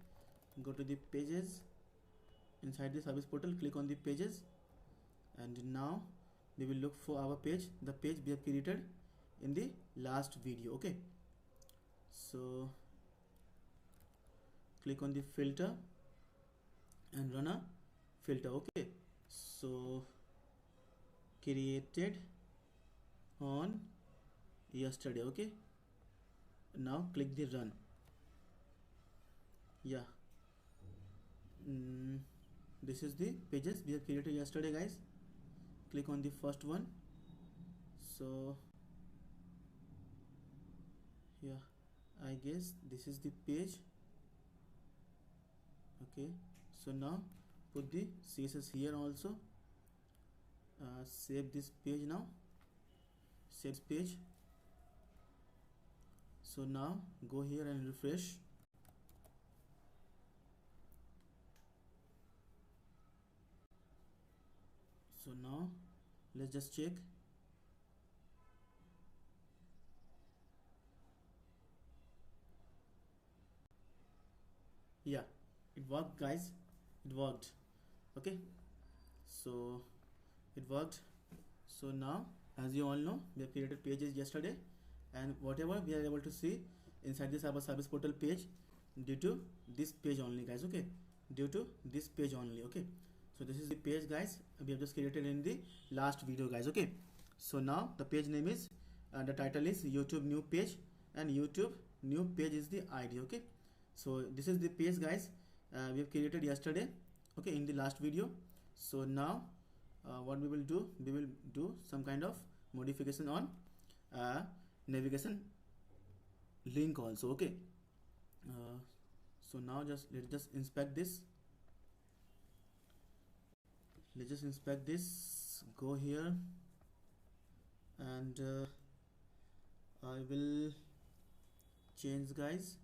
go to the pages. Inside the service portal, click on the pages, and now we will look for our page, the page we have created in the last video. Okay, so click on the filter and run a filter. Okay, so created on yesterday. Okay, now click the run. Yeah, this is the pages we have created yesterday, guys. Click on the first one. So yeah, I guess this is the page. Okay, so now put the CSS here also. Save this page now. Save page. So now go here and refresh. So now let's just check. Yeah, it worked, guys. It worked. Okay, so it worked. So now, as you all know, we have created pages yesterday, and whatever we are able to see inside this our service portal page due to this page only, guys. Okay, due to this page only. Okay, so this is the page, guys, we have just created in the last video, guys. Okay, so now the page name is the title is YouTube new page, and YouTube new page is the ID. Okay, so this is the page, guys, we have created yesterday. Okay, in the last video. So now what we will do some kind of modification on navigation link also. Okay, so now let's just inspect this. Let's just inspect this. Go here and I will change, guys.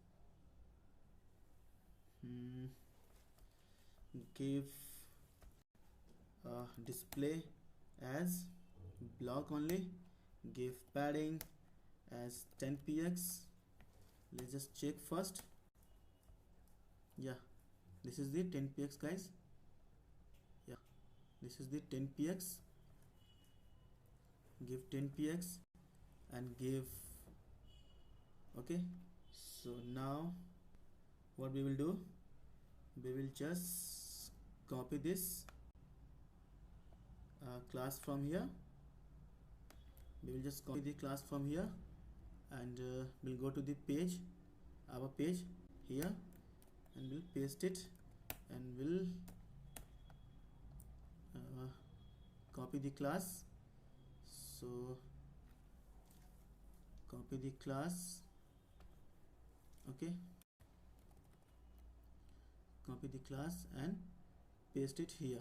Give display as block only. Give padding as 10px. Let's just check first. Yeah, this is the 10px, guys. Yeah, this is the 10px. Give 10px and give. Okay, so now what we will do, we will just copy this class from here. We will just copy the class from here and we'll go to the page, our page here, and we'll paste it and we'll copy the class. So copy the class. Okay, copy the class and paste it here.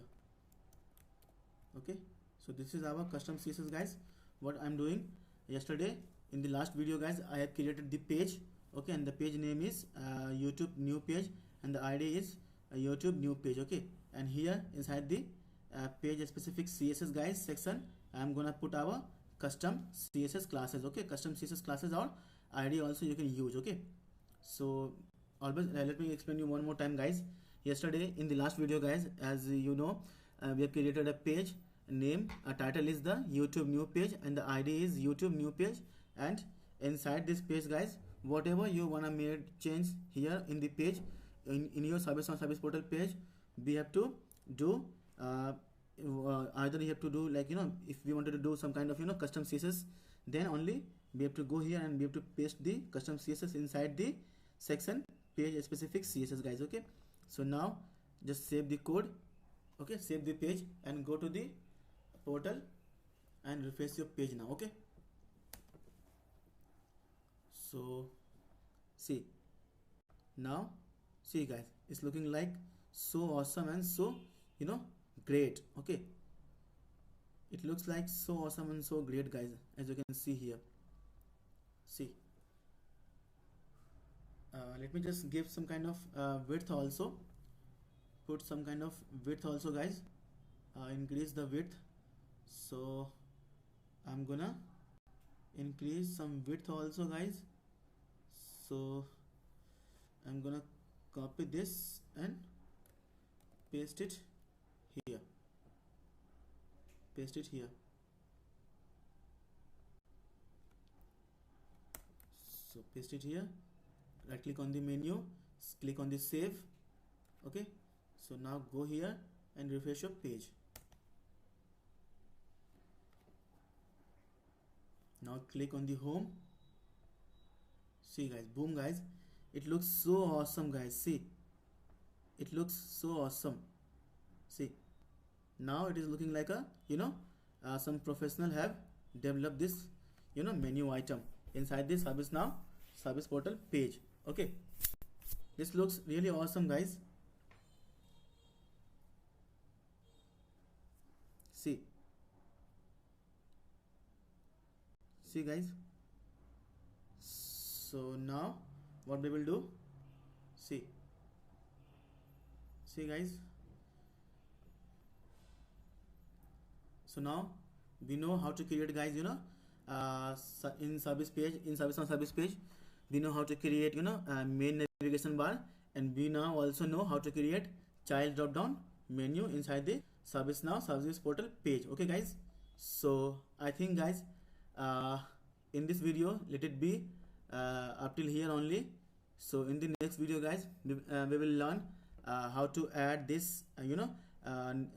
Okay, so this is our custom CSS, guys. What I'm doing, yesterday in the last video, guys, I have created the page. Okay, and the page name is YouTube new page, and the ID is YouTube new page. Okay, and here inside the page specific CSS, guys, section, I'm gonna put our custom CSS classes. Okay, custom CSS classes or ID also you can use. Okay, so always let me explain you one more time, guys. Yesterday in the last video, guys, as you know, we have created a page name, a title is the YouTube new page, and the ID is YouTube new page. And inside this page, guys, whatever you wanna make change here in the page, in your service on service portal page, we have to do either you have to do, like, you know, if we wanted to do some kind of, you know, custom CSS, then only we have to go here and we have to paste the custom CSS inside the section page specific CSS, guys. Okay, so now just save the code. Okay, save the page and go to the portal and refresh your page now. Okay, so see, now see, guys, it's looking like so awesome and so, you know, great. Okay, it looks like so awesome and so great, guys, as you can see here. See, let me just give some kind of width also, put some kind of width also, guys, increase the width. So I'm gonna increase some width also, guys. So I'm gonna copy this and paste it here, paste it here. So paste it here, right click on the menu, click on the save. Okay, so now go here and refresh your page. Now click on the home. See, guys, boom, guys, it looks so awesome, guys. See, it looks so awesome. See, now it is looking like a, you know, some professional have developed this, you know, menu item inside this ServiceNow service portal page. Okay, this looks really awesome, guys. See, guys, so now what we will do, see, guys, so now we know how to create, guys, you know, in service page, in service on service page, we know how to create, you know, main navigation bar, and we now also know how to create child drop down menu inside the ServiceNow service portal page. Okay, guys, so I think, guys, in this video let it be up till here only. So in the next video, guys, we will learn how to add this you know,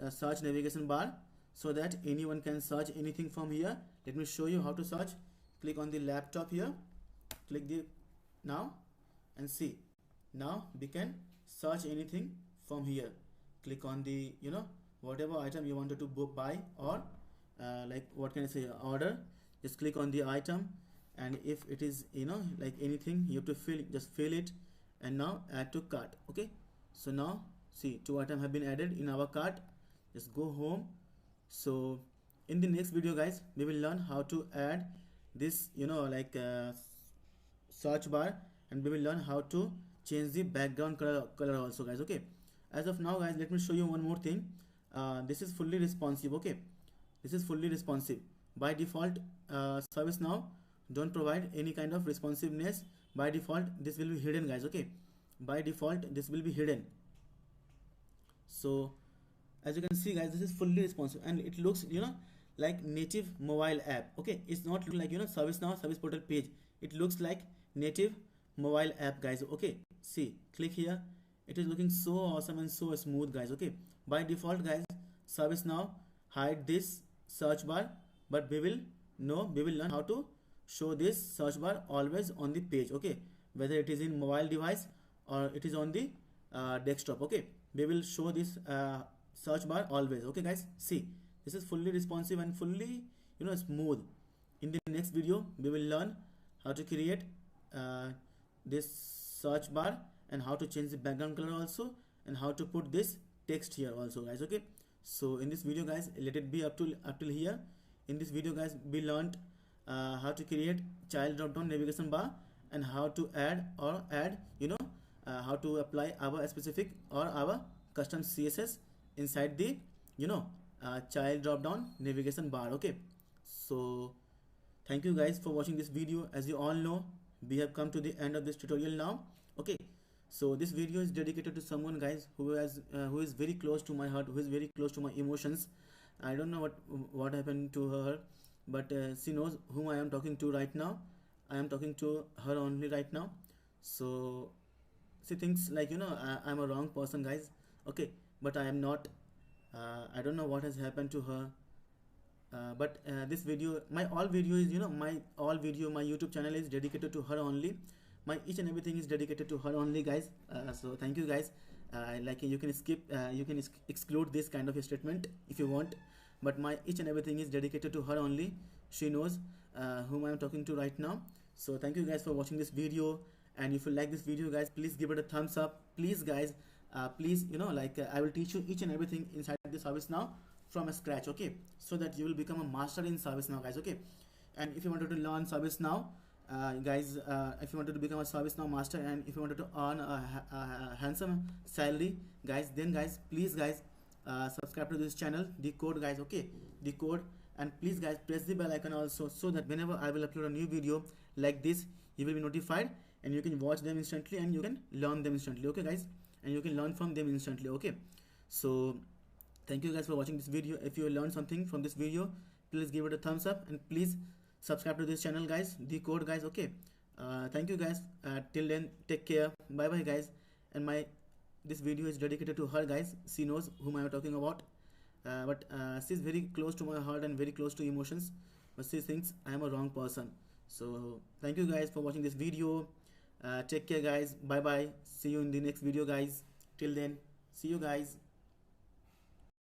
search navigation bar, so that anyone can search anything from here. Let me show you how to search. Click on the laptop here, click the now, and see, now we can search anything from here. Click on the, you know, whatever item you wanted to buy, or like, what can I say, order. Just click on the item, and if it is, you know, like anything you have to fill, just fill it, and now add to cart. Okay, so now see, 2 items have been added in our cart. Just go home. So in the next video, guys, we will learn how to add this, you know, like search bar, and we will learn how to change the background color also, guys. Okay, as of now, guys, let me show you one more thing. This is fully responsive. Okay, this is fully responsive. By default, ServiceNow don't provide any kind of responsiveness. By default, this will be hidden, guys. Okay, by default this will be hidden. So as you can see, guys, this is fully responsive, and it looks, you know, like native mobile app. Okay, it's not like, you know, ServiceNow service portal page. It looks like native mobile app, guys. Okay, see, click here. It is looking so awesome and so smooth, guys. Okay, by default, guys, ServiceNow hide this search bar, but we will learn how to show this search bar always on the page. Okay, whether it is in mobile device or it is on the desktop. Okay, we will show this search bar always. Okay, guys, see, this is fully responsive and fully, you know, smooth. In the next video, we will learn how to create this search bar, and how to change the background color also, and how to put this text here also, guys. Okay, so in this video, guys, let it be up till here. In this video, guys, we learned how to create child drop down navigation bar, and how to add how to apply our specific or our custom CSS inside the child drop down navigation bar. Okay, so thank you guys for watching this video. As you all know, we have come to the end of this tutorial now. Okay, so this video is dedicated to someone, guys, who is very close to my heart, who is very close to my emotions. I don't know what happened to her, but she knows whom I am talking to right now. I am talking to her only right now. So she thinks like I'm a wrong person, guys. Okay, but I am not. I don't know what has happened to her. But this video, my all video is my YouTube channel is dedicated to her only. My each and everything is dedicated to her only, guys. So thank you, guys. Like you can skip, you can exclude this kind of a statement if you want, but my each and everything is dedicated to her only. She knows whom I am talking to right now. So thank you, guys, for watching this video. And if you like this video, guys, please give it a thumbs up, please, guys. Please, I will teach you each and everything inside the ServiceNow from scratch. Okay, so that you will become a master in ServiceNow, guys. Okay, and if you wanted to learn ServiceNow, guys, if you wanted to become a ServiceNow master, and if you wanted to earn a handsome salary, guys, then guys, please, guys, subscribe to this channel, the code, guys. Okay, the code. And please, guys, press the bell icon also, so that whenever I will upload a new video like this, you will be notified, and you can watch them instantly, and you can learn them instantly. Okay, guys, and you can learn from them instantly. Okay, so thank you, guys, for watching this video. If you learned something from this video, please give it a thumbs up, and please subscribe to this channel, guys, the code, guys. Okay, thank you, guys. Till then, take care, bye bye, guys. And this video is dedicated to her, guys. She knows whom I am talking about, but she's very close to my heart and very close to emotions, but she thinks I am a wrong person. So thank you, guys, for watching this video. Take care, guys. Bye bye. See you in the next video, guys. Till then, see you, guys.